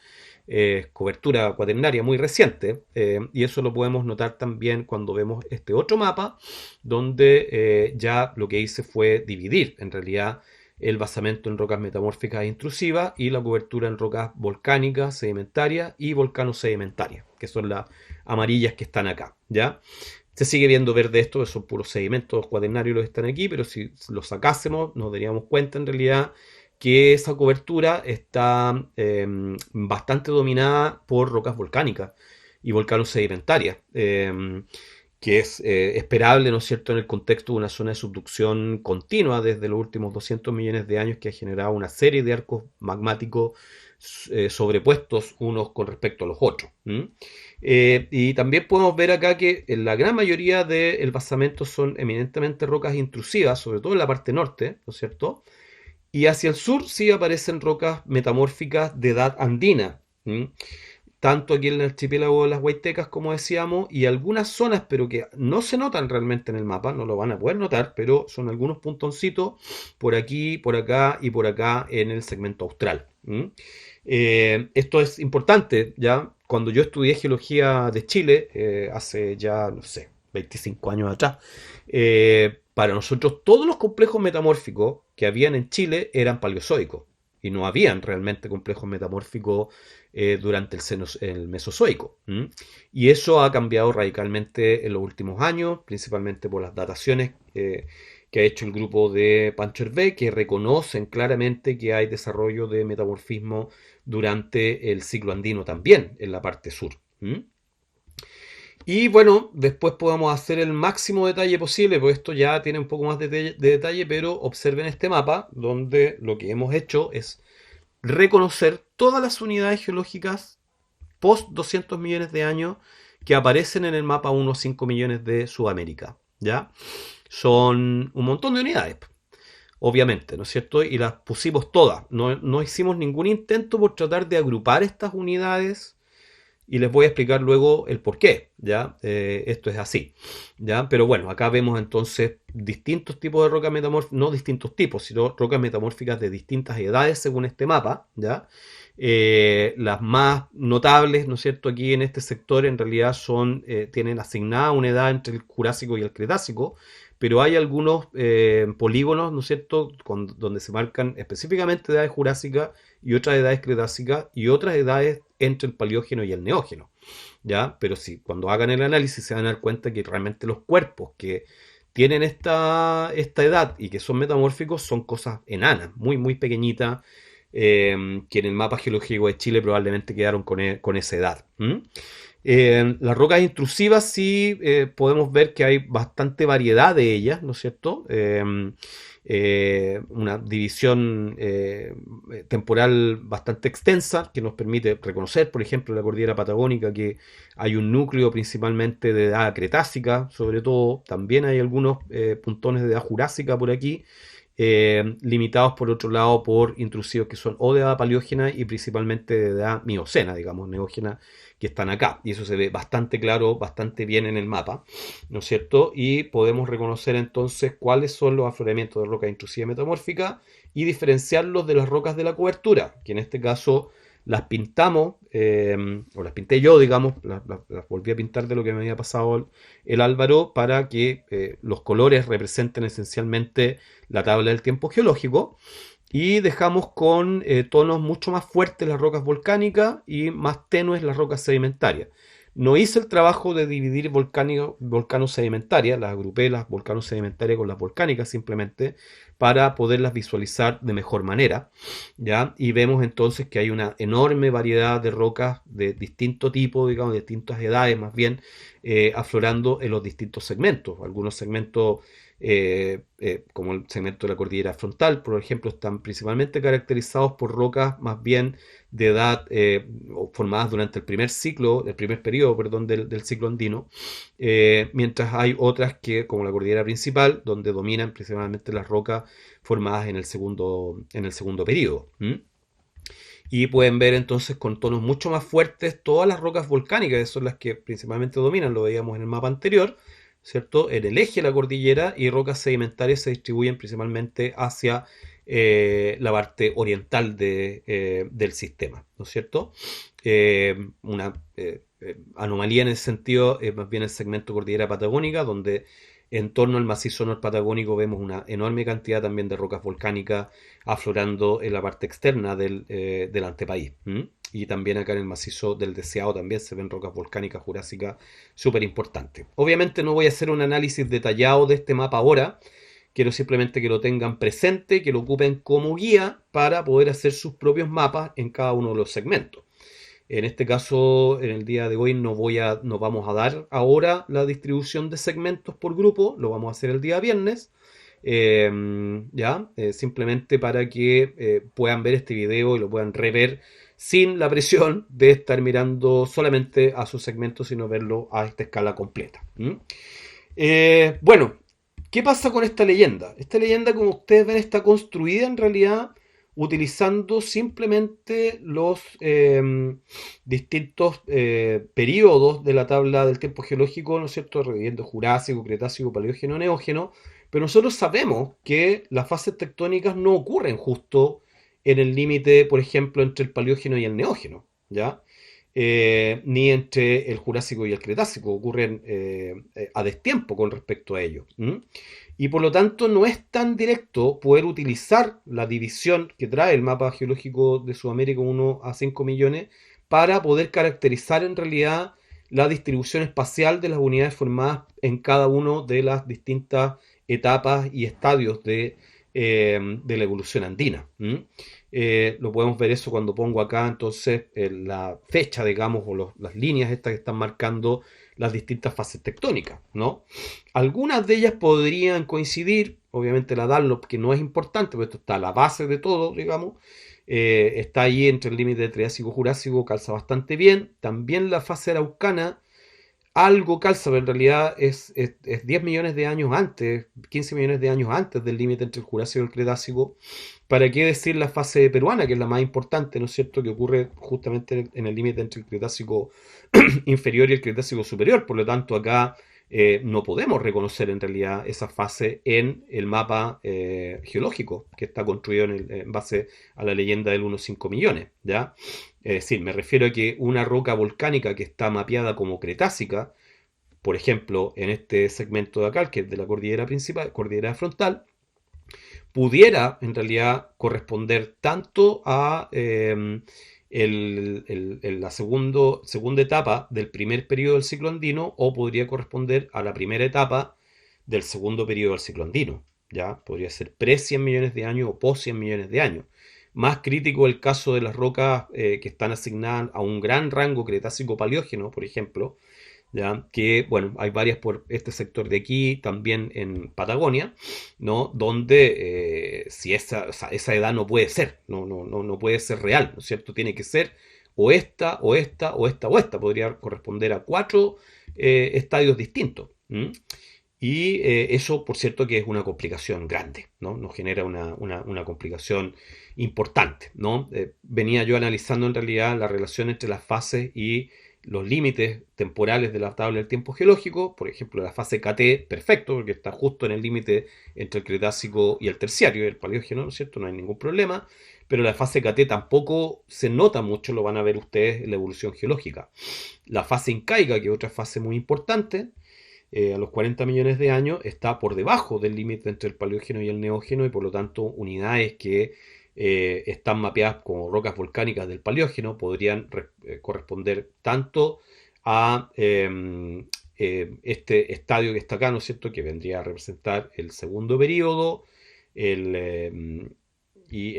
cobertura cuaternaria muy reciente, y eso lo podemos notar también cuando vemos este otro mapa, donde ya lo que hice fue dividir en realidad el basamento en rocas metamórficas e intrusivas y la cobertura en rocas volcánicas, sedimentarias y volcanos sedimentarias, que son las amarillas que están acá, ¿ya? Se sigue viendo verde esto, que son puros sedimentos cuaternarios los que están aquí, pero si los sacásemos nos daríamos cuenta en realidad que esa cobertura está bastante dominada por rocas volcánicas y volcanos sedimentarias, que es esperable, ¿no es cierto?, en el contexto de una zona de subducción continua desde los últimos 200 millones de años que ha generado una serie de arcos magmáticos sobrepuestos unos con respecto a los otros. Y también podemos ver acá que en la gran mayoría del basamento son eminentemente rocas intrusivas, sobre todo en la parte norte, ¿no es cierto? Y hacia el sur sí aparecen rocas metamórficas de edad andina. Tanto aquí en el archipiélago de las Huaytecas, como decíamos, y algunas zonas, pero que no se notan realmente en el mapa, no lo van a poder notar, pero son algunos puntoncitos por aquí, por acá y por acá en el segmento austral. Esto es importante, ¿ya? Cuando yo estudié geología de Chile, hace ya, no sé, 25 años atrás, para nosotros todos los complejos metamórficos que habían en Chile eran paleozoicos y no habían realmente complejos metamórficos durante el Mesozoico. Y eso ha cambiado radicalmente en los últimos años, principalmente por las dataciones que ha hecho el grupo de Pancho Hervé, que reconocen claramente que hay desarrollo de metamorfismo durante el ciclo andino también en la parte sur. Y bueno, después podamos hacer el máximo detalle posible, porque esto ya tiene un poco más de detalle, pero observen este mapa, donde lo que hemos hecho es reconocer todas las unidades geológicas post 200 millones de años que aparecen en el mapa 1,5 millones de Sudamérica. ¿Ya? Son un montón de unidades, obviamente, ¿no es cierto? Y las pusimos todas. No hicimos ningún intento por tratar de agrupar estas unidades y les voy a explicar luego el por qué, ¿ya? Esto es así, ¿ya? Pero bueno, acá vemos entonces distintos tipos de rocas metamórficas, no distintos tipos, sino rocas metamórficas de distintas edades según este mapa, ¿ya? Las más notables, ¿no es cierto?, aquí en este sector en realidad tienen asignada una edad entre el Jurásico y el Cretácico, pero hay algunos polígonos, ¿no es cierto?, donde se marcan específicamente edades jurásicas y otras edades cretácicas y otras edades entre el Paleógeno y el Neógeno, ¿ya? Pero sí, cuando hagan el análisis se van a dar cuenta que realmente los cuerpos que tienen esta edad y que son metamórficos son cosas enanas, muy, muy pequeñitas, que en el mapa geológico de Chile probablemente quedaron con esa edad. Las rocas intrusivas sí podemos ver que hay bastante variedad de ellas, ¿no es cierto? Una división temporal bastante extensa que nos permite reconocer, por ejemplo, en la cordillera patagónica, que hay un núcleo principalmente de edad cretácica, sobre todo, también hay algunos puntones de edad jurásica por aquí, limitados por otro lado por intrusivos que son o de edad paleógena y principalmente de edad miocena, digamos, neógena, que están acá. Y eso se ve bastante claro, bastante bien en el mapa, ¿no es cierto? Y podemos reconocer entonces cuáles son los afloramientos de rocas intrusivas metamórficas y diferenciarlos de las rocas de la cobertura, que en este caso las pintamos, o las pinté yo, digamos, las volví a pintar de lo que me había pasado el Álvaro, para que los colores representen esencialmente la tabla del tiempo geológico, y dejamos con tonos mucho más fuertes las rocas volcánicas y más tenues las rocas sedimentarias. No hice el trabajo de dividir volcanos sedimentarias, las agrupé las volcanos sedimentarias con las volcánicas simplemente para poderlas visualizar de mejor manera, ¿ya? Y vemos entonces que hay una enorme variedad de rocas de distinto tipo, digamos, de distintas edades más bien, aflorando en los distintos segmentos. Algunos segmentos como el segmento de la cordillera frontal, por ejemplo, están principalmente caracterizados por rocas más bien de edad formadas durante el primer ciclo, el primer periodo, perdón, del ciclo andino, mientras hay otras que, como la cordillera principal, donde dominan principalmente las rocas formadas en el segundo periodo. Y pueden ver entonces con tonos mucho más fuertes todas las rocas volcánicas, que son las que principalmente dominan, lo veíamos en el mapa anterior, ¿cierto? En el eje de la cordillera, y rocas sedimentarias se distribuyen principalmente hacia la parte oriental del sistema, ¿no es cierto? Una anomalía en ese sentido es más bien el segmento cordillera patagónica, donde en torno al macizo norpatagónico vemos una enorme cantidad también de rocas volcánicas aflorando en la parte externa del antepaís. Y también acá en el macizo del Deseado también se ven rocas volcánicas jurásicas súper importantes. Obviamente no voy a hacer un análisis detallado de este mapa ahora, quiero simplemente que lo tengan presente, que lo ocupen como guía para poder hacer sus propios mapas en cada uno de los segmentos. En este caso, en el día de hoy no vamos a dar ahora la distribución de segmentos por grupo, lo vamos a hacer el día viernes. Simplemente para que puedan ver este video y lo puedan rever sin la presión de estar mirando solamente a sus segmentos, sino verlo a esta escala completa. Bueno, ¿qué pasa con esta leyenda? Esta leyenda, como ustedes ven, está construida en realidad utilizando simplemente los distintos periodos de la tabla del tiempo geológico, ¿no es cierto? Reviviendo Jurásico, Cretácico, Paleógeno, Neógeno, pero nosotros sabemos que las fases tectónicas no ocurren justo en el límite, por ejemplo, entre el Paleógeno y el Neógeno, ¿ya? Ni entre el Jurásico y el Cretácico, ocurren a destiempo con respecto a ello. Y por lo tanto no es tan directo poder utilizar la división que trae el mapa geológico de Sudamérica 1 a 5 millones para poder caracterizar en realidad la distribución espacial de las unidades formadas en cada una de las distintas etapas y estadios de la evolución andina. Lo podemos ver eso cuando pongo acá entonces la fecha, digamos, o las líneas estas que están marcando las distintas fases tectónicas, ¿no? Algunas de ellas podrían coincidir, obviamente la Dunlop, que no es importante, pero esto está a la base de todo, digamos, está ahí entre el límite Triásico-Jurásico, calza bastante bien. También la fase araucana algo calza, pero en realidad es 10 millones de años antes, 15 millones de años antes del límite entre el Jurásico y el Cretácico. ¿Para qué decir la fase peruana, que es la más importante, ¿no es cierto?, que ocurre justamente en el límite entre el Cretácico inferior y el Cretácico superior? Por lo tanto, acá no podemos reconocer en realidad esa fase en el mapa geológico que está construido en base a la leyenda del 1,5 millones, ¿ya? Es decir, me refiero a que una roca volcánica que está mapeada como cretácica, por ejemplo, en este segmento de acá, que es de la cordillera principal, cordillera frontal, pudiera en realidad corresponder tanto a la segunda etapa del primer periodo del ciclo andino, o podría corresponder a la primera etapa del segundo periodo del ciclo andino. ¿Ya? Podría ser pre 100 millones de años o post 100 millones de años. Más crítico el caso de las rocas que están asignadas a un gran rango cretácico-paleógeno, por ejemplo, ¿ya? Que, bueno, hay varias por este sector de aquí, también en Patagonia, ¿no? Donde si esa edad no puede ser, no puede ser real, ¿no es cierto? Tiene que ser o esta, o esta, o esta, o esta. Podría corresponder a cuatro estadios distintos. ¿Mm? Y eso, por cierto, que es una complicación grande, ¿no? Nos genera una complicación importante, ¿no? Venía yo analizando en realidad la relación entre las fases y los límites temporales de la tabla del tiempo geológico. Por ejemplo, la fase KT, perfecto, porque está justo en el límite entre el Cretácico y el Terciario, el Paleógeno, ¿no es cierto? No hay ningún problema. Pero la fase KT tampoco se nota mucho, lo van a ver ustedes en la evolución geológica. La fase incaica, que es otra fase muy importante, a los 40 millones de años, está por debajo del límite entre el Paleógeno y el Neógeno, y por lo tanto unidades que están mapeadas como rocas volcánicas del Paleógeno podrían corresponder tanto a este estadio que está acá, ¿no es cierto?, que vendría a representar el segundo periodo, y en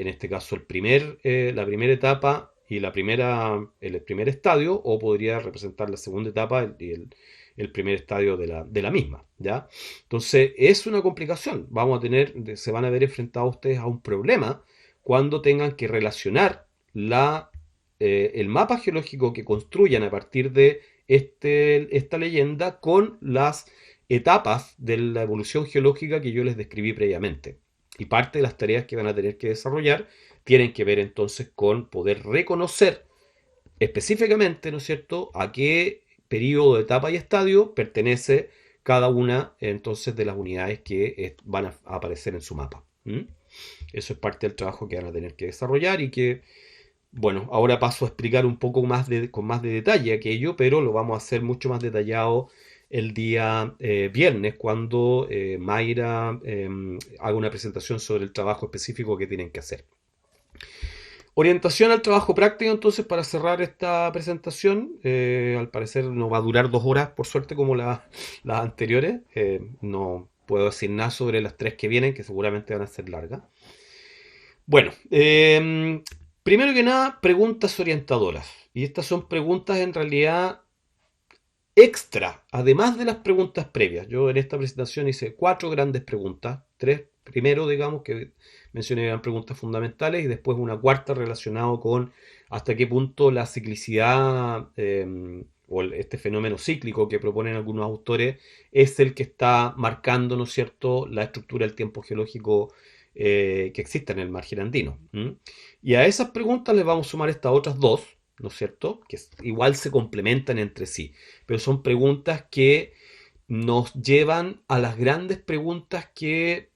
este caso la primera etapa y el primer estadio, o podría representar la segunda etapa y el primer estadio de la misma, ¿ya? Entonces, es una complicación. Se van a ver enfrentados ustedes a un problema cuando tengan que relacionar el mapa geológico que construyan a partir de esta leyenda con las etapas de la evolución geológica que yo les describí previamente. Y parte de las tareas que van a tener que desarrollar tienen que ver entonces con poder reconocer específicamente, ¿no es cierto?, a qué periodo, etapa y estadio pertenece cada una entonces de las unidades que van a aparecer en su mapa. ¿Mm? Eso es parte del trabajo que van a tener que desarrollar y que, bueno, ahora paso a explicar un poco más con más de detalle aquello, pero lo vamos a hacer mucho más detallado el día viernes, cuando Mayra haga una presentación sobre el trabajo específico que tienen que hacer. Orientación al trabajo práctico, entonces, para cerrar esta presentación. Al parecer no va a durar 2 horas, por suerte, como las anteriores. No puedo decir nada sobre las 3 que vienen, que seguramente van a ser largas. Bueno, primero que nada, preguntas orientadoras. Y estas son preguntas en realidad extra, además de las preguntas previas. Yo en esta presentación hice 4 grandes preguntas. 3 primero, digamos, que mencioné, eran preguntas fundamentales, y después una cuarta relacionada con hasta qué punto la ciclicidad o este fenómeno cíclico que proponen algunos autores es el que está marcando, ¿no es cierto?, la estructura del tiempo geológico que existe en el margen andino. ¿Mm? Y a esas preguntas les vamos a sumar estas otras 2, ¿no es cierto?, que igual se complementan entre sí, pero son preguntas que nos llevan a las grandes preguntas que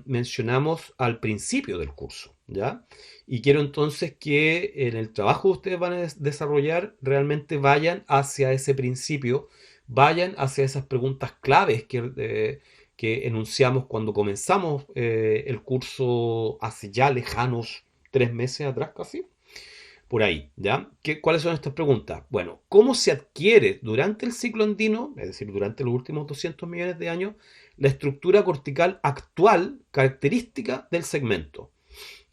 mencionamos al principio del curso, ¿ya? Y quiero entonces que en el trabajo que ustedes van a desarrollar realmente vayan hacia ese principio, vayan hacia esas preguntas claves que enunciamos cuando comenzamos el curso hace ya lejanos 3 meses atrás casi, por ahí, ¿ya? ¿Cuáles son estas preguntas? Bueno, ¿cómo se adquiere durante el ciclo andino, es decir, durante los últimos 200 millones de años, la estructura cortical actual característica del segmento?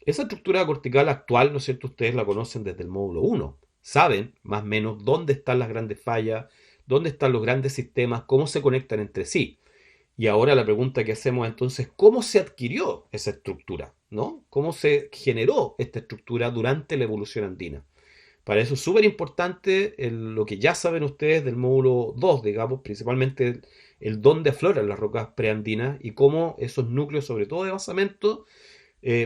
Esa estructura cortical actual, ¿no es cierto? Ustedes la conocen desde el módulo uno. Saben más o menos dónde están las grandes fallas, dónde están los grandes sistemas, cómo se conectan entre sí. Y ahora la pregunta que hacemos entonces, ¿cómo se adquirió esa estructura? ¿No? ¿Cómo se generó esta estructura durante la evolución andina? Para eso es súper importante lo que ya saben ustedes del módulo 2, digamos, principalmente dónde afloran las rocas preandinas y cómo esos núcleos, sobre todo de basamento,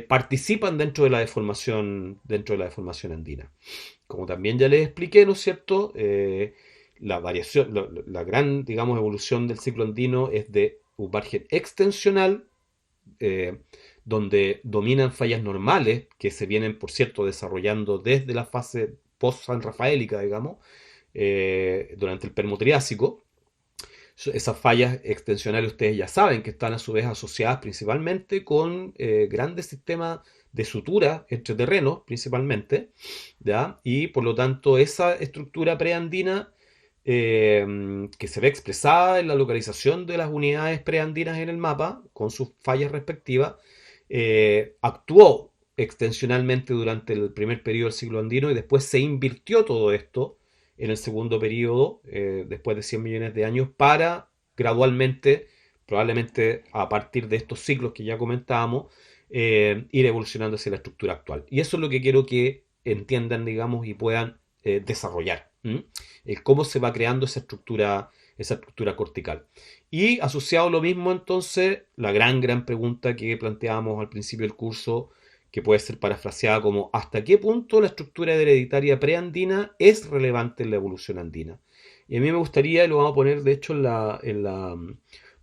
participan dentro de la deformación andina. Como también ya les expliqué, ¿no es cierto? La variación, la gran, digamos, evolución del ciclo andino es de un margen extensional, eh, donde dominan fallas normales, que se vienen, por cierto, desarrollando desde la fase post-sanrafaélica, digamos, durante el Permo-Triásico. Esas fallas extensionales ustedes ya saben que están a su vez asociadas principalmente con grandes sistemas de sutura entre terrenos, principalmente, ¿ya? Y por lo tanto esa estructura preandina que se ve expresada en la localización de las unidades preandinas en el mapa, con sus fallas respectivas, actuó extensionalmente durante el primer periodo del siglo andino y después se invirtió todo esto en el segundo periodo, después de 100 millones de años, para gradualmente, probablemente a partir de estos ciclos que ya comentábamos, ir evolucionando hacia la estructura actual. Y eso es lo que quiero que entiendan, digamos, y puedan desarrollar. Cómo se va creando esa estructura cortical. Y asociado a lo mismo, entonces, la gran pregunta que planteábamos al principio del curso, que puede ser parafraseada como ¿hasta qué punto la estructura hereditaria preandina es relevante en la evolución andina? Y a mí me gustaría, y lo vamos a poner de hecho en la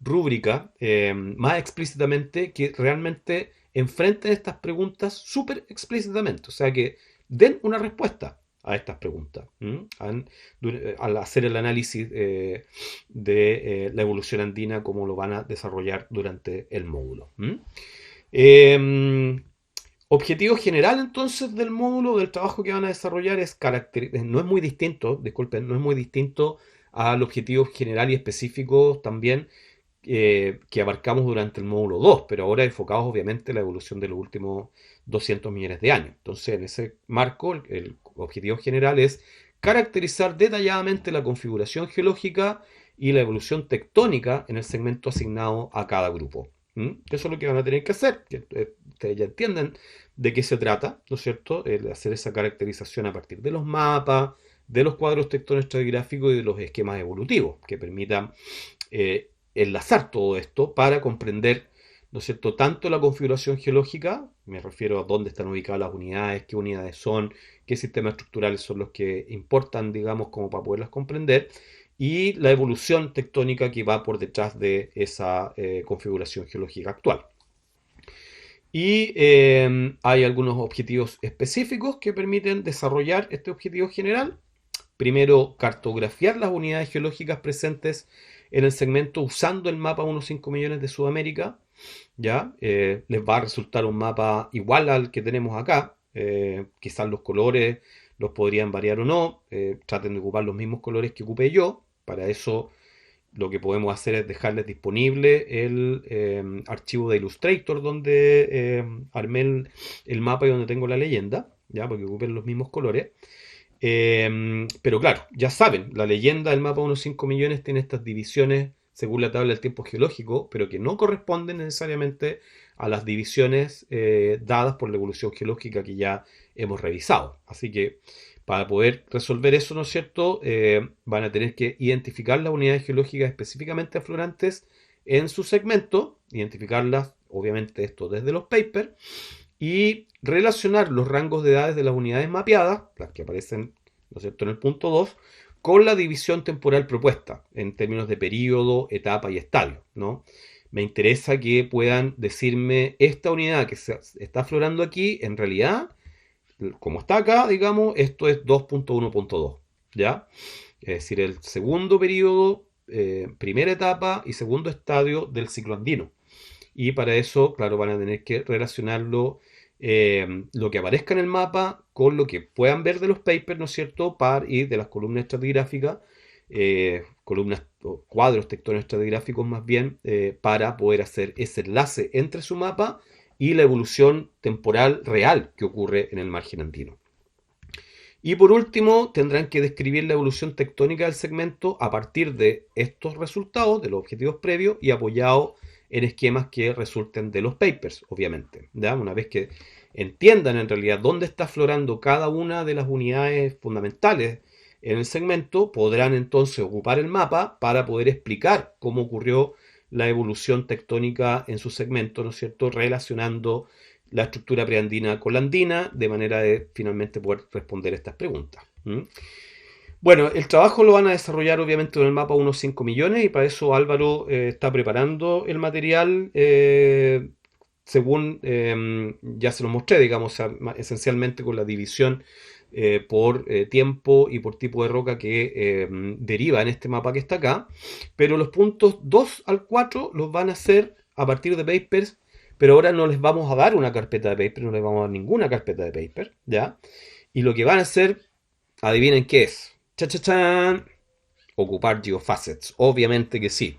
rúbrica más explícitamente, que realmente enfrenten estas preguntas súper explícitamente, o sea que den una respuesta a estas preguntas al hacer el análisis de la evolución andina, como lo van a desarrollar durante el módulo. Eh, Objetivo general entonces del módulo, del trabajo que van a desarrollar no es muy distinto, disculpen, no es muy distinto al objetivo general y específico también que abarcamos durante el módulo 2, pero ahora enfocados obviamente en la evolución de los últimos 200 millones de años. Entonces, en ese marco, el objetivo general es caracterizar detalladamente la configuración geológica y la evolución tectónica en el segmento asignado a cada grupo. Eso es lo que van a tener que hacer, que ustedes ya entienden de qué se trata, ¿no es cierto? El hacer esa caracterización a partir de los mapas, de los cuadros tectonoestratigráficos y de los esquemas evolutivos que permitan enlazar todo esto para comprender, ¿no es cierto?, tanto la configuración geológica, me refiero a dónde están ubicadas las unidades, qué unidades son, qué sistemas estructurales son los que importan, digamos, como para poderlas comprender, y la evolución tectónica que va por detrás de esa configuración geológica actual. Y hay algunos objetivos específicos que permiten desarrollar este objetivo general. Primero, cartografiar las unidades geológicas presentes en el segmento usando el mapa 1.5 millones de Sudamérica. ¿Ya? Les va a resultar un mapa igual al que tenemos acá. Quizás los colores los podrían variar o no. Traten de ocupar los mismos colores que ocupé yo. Para eso lo que podemos hacer es dejarles disponible el archivo de Illustrator donde armé el mapa y donde tengo la leyenda, ¿ya? Porque ocupen los mismos colores. Pero claro, ya saben, la leyenda del mapa 1.5 millones tiene estas divisiones según la tabla del tiempo geológico, pero que no corresponden necesariamente a las divisiones dadas por la evolución geológica que ya hemos revisado. Así que para poder resolver eso, ¿no es cierto? Van a tener que identificar las unidades geológicas específicamente aflorantes en su segmento, identificarlas, obviamente esto desde los papers, y relacionar los rangos de edades de las unidades mapeadas, las que aparecen, ¿no es cierto?, en el punto 2, con la división temporal propuesta, en términos de periodo, etapa y estadio, ¿no? Me interesa que puedan decirme esta unidad que se está aflorando aquí, en realidad, como está acá, digamos, esto es 2.1.2, ¿ya? Es decir, el segundo periodo, primera etapa y segundo estadio del ciclo andino. Y para eso, claro, van a tener que relacionarlo lo que aparezca en el mapa con lo que puedan ver de los papers, ¿no es cierto? Y de las columnas estratigráficas, columnas o cuadros tectónicos estratigráficos más bien, para poder hacer ese enlace entre su mapa y la evolución temporal real que ocurre en el margen andino. Y por último, tendrán que describir la evolución tectónica del segmento a partir de estos resultados, de los objetivos previos y apoyados en esquemas que resulten de los papers, obviamente. ¿Ya? Una vez que entiendan en realidad dónde está aflorando cada una de las unidades fundamentales en el segmento, podrán entonces ocupar el mapa para poder explicar cómo ocurrió la evolución tectónica en su segmento, ¿no es cierto?, relacionando la estructura preandina con la andina, de manera de finalmente poder responder estas preguntas. ¿Mm? Bueno, el trabajo lo van a desarrollar obviamente en el mapa unos 5 millones y para eso Álvaro está preparando el material según ya se lo mostré, digamos, o sea, esencialmente con la división por tiempo y por tipo de roca que deriva en este mapa que está acá, pero los puntos 2 al 4 los van a hacer a partir de papers, pero ahora no les vamos a dar una carpeta de papers, no les vamos a dar ninguna carpeta de papers, ¿ya? Y lo que van a hacer, adivinen qué es. ¡Cha, cha, chan! Ocupar geofacets, obviamente que sí.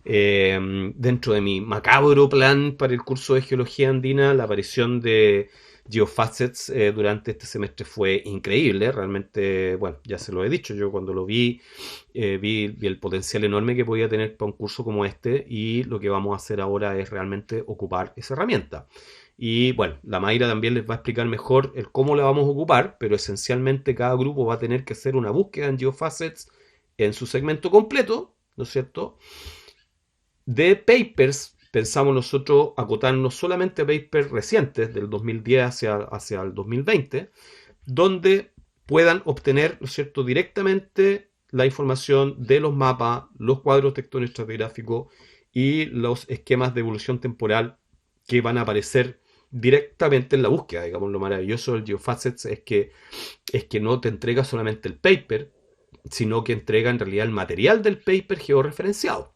Dentro de mi macabro plan para el curso de geología andina, la aparición de geofacets durante este semestre fue increíble. Realmente, bueno, ya se lo he dicho, yo cuando lo vi, vi el potencial enorme que podía tener para un curso como este y lo que vamos a hacer ahora es realmente ocupar esa herramienta. Y bueno, la Mayra también les va a explicar mejor el cómo la vamos a ocupar, pero esencialmente cada grupo va a tener que hacer una búsqueda en geofacets en su segmento completo, ¿no es cierto? De papers, pensamos nosotros acotarnos solamente a papers recientes, del 2010 hacia el 2020, donde puedan obtener, ¿no es cierto?, directamente la información de los mapas, los cuadros tectónicos estratigráficos y los esquemas de evolución temporal que van a aparecer directamente en la búsqueda. Digamos, lo maravilloso del GeoFacets es que no te entrega solamente el paper, sino que entrega en realidad el material del paper georreferenciado.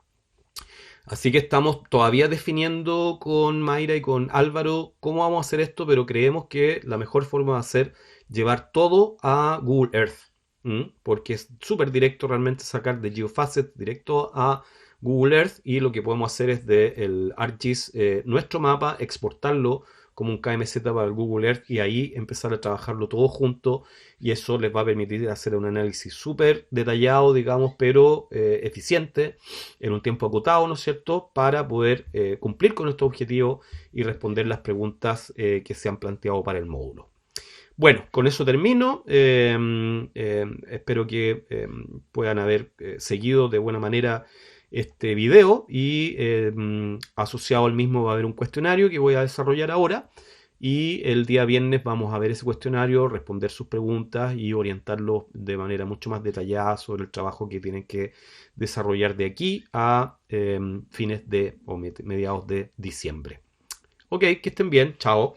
Así que estamos todavía definiendo con Mayra y con Álvaro cómo vamos a hacer esto, pero creemos que la mejor forma va a ser llevar todo a Google Earth. Porque es súper directo realmente sacar de GeoFacet directo a Google Earth y lo que podemos hacer es de el ArcGIS nuestro mapa, exportarlo como un KMZ para el Google Earth y ahí empezar a trabajarlo todo junto y eso les va a permitir hacer un análisis súper detallado, digamos, pero eficiente en un tiempo acotado, ¿no es cierto?, para poder cumplir con nuestro objetivo y responder las preguntas que se han planteado para el módulo. Bueno, con eso termino. Espero que puedan haber seguido de buena manera este video y asociado al mismo va a haber un cuestionario que voy a desarrollar ahora y el día viernes vamos a ver ese cuestionario, responder sus preguntas y orientarlos de manera mucho más detallada sobre el trabajo que tienen que desarrollar de aquí a fines de o mediados de diciembre. Ok, que estén bien, chao.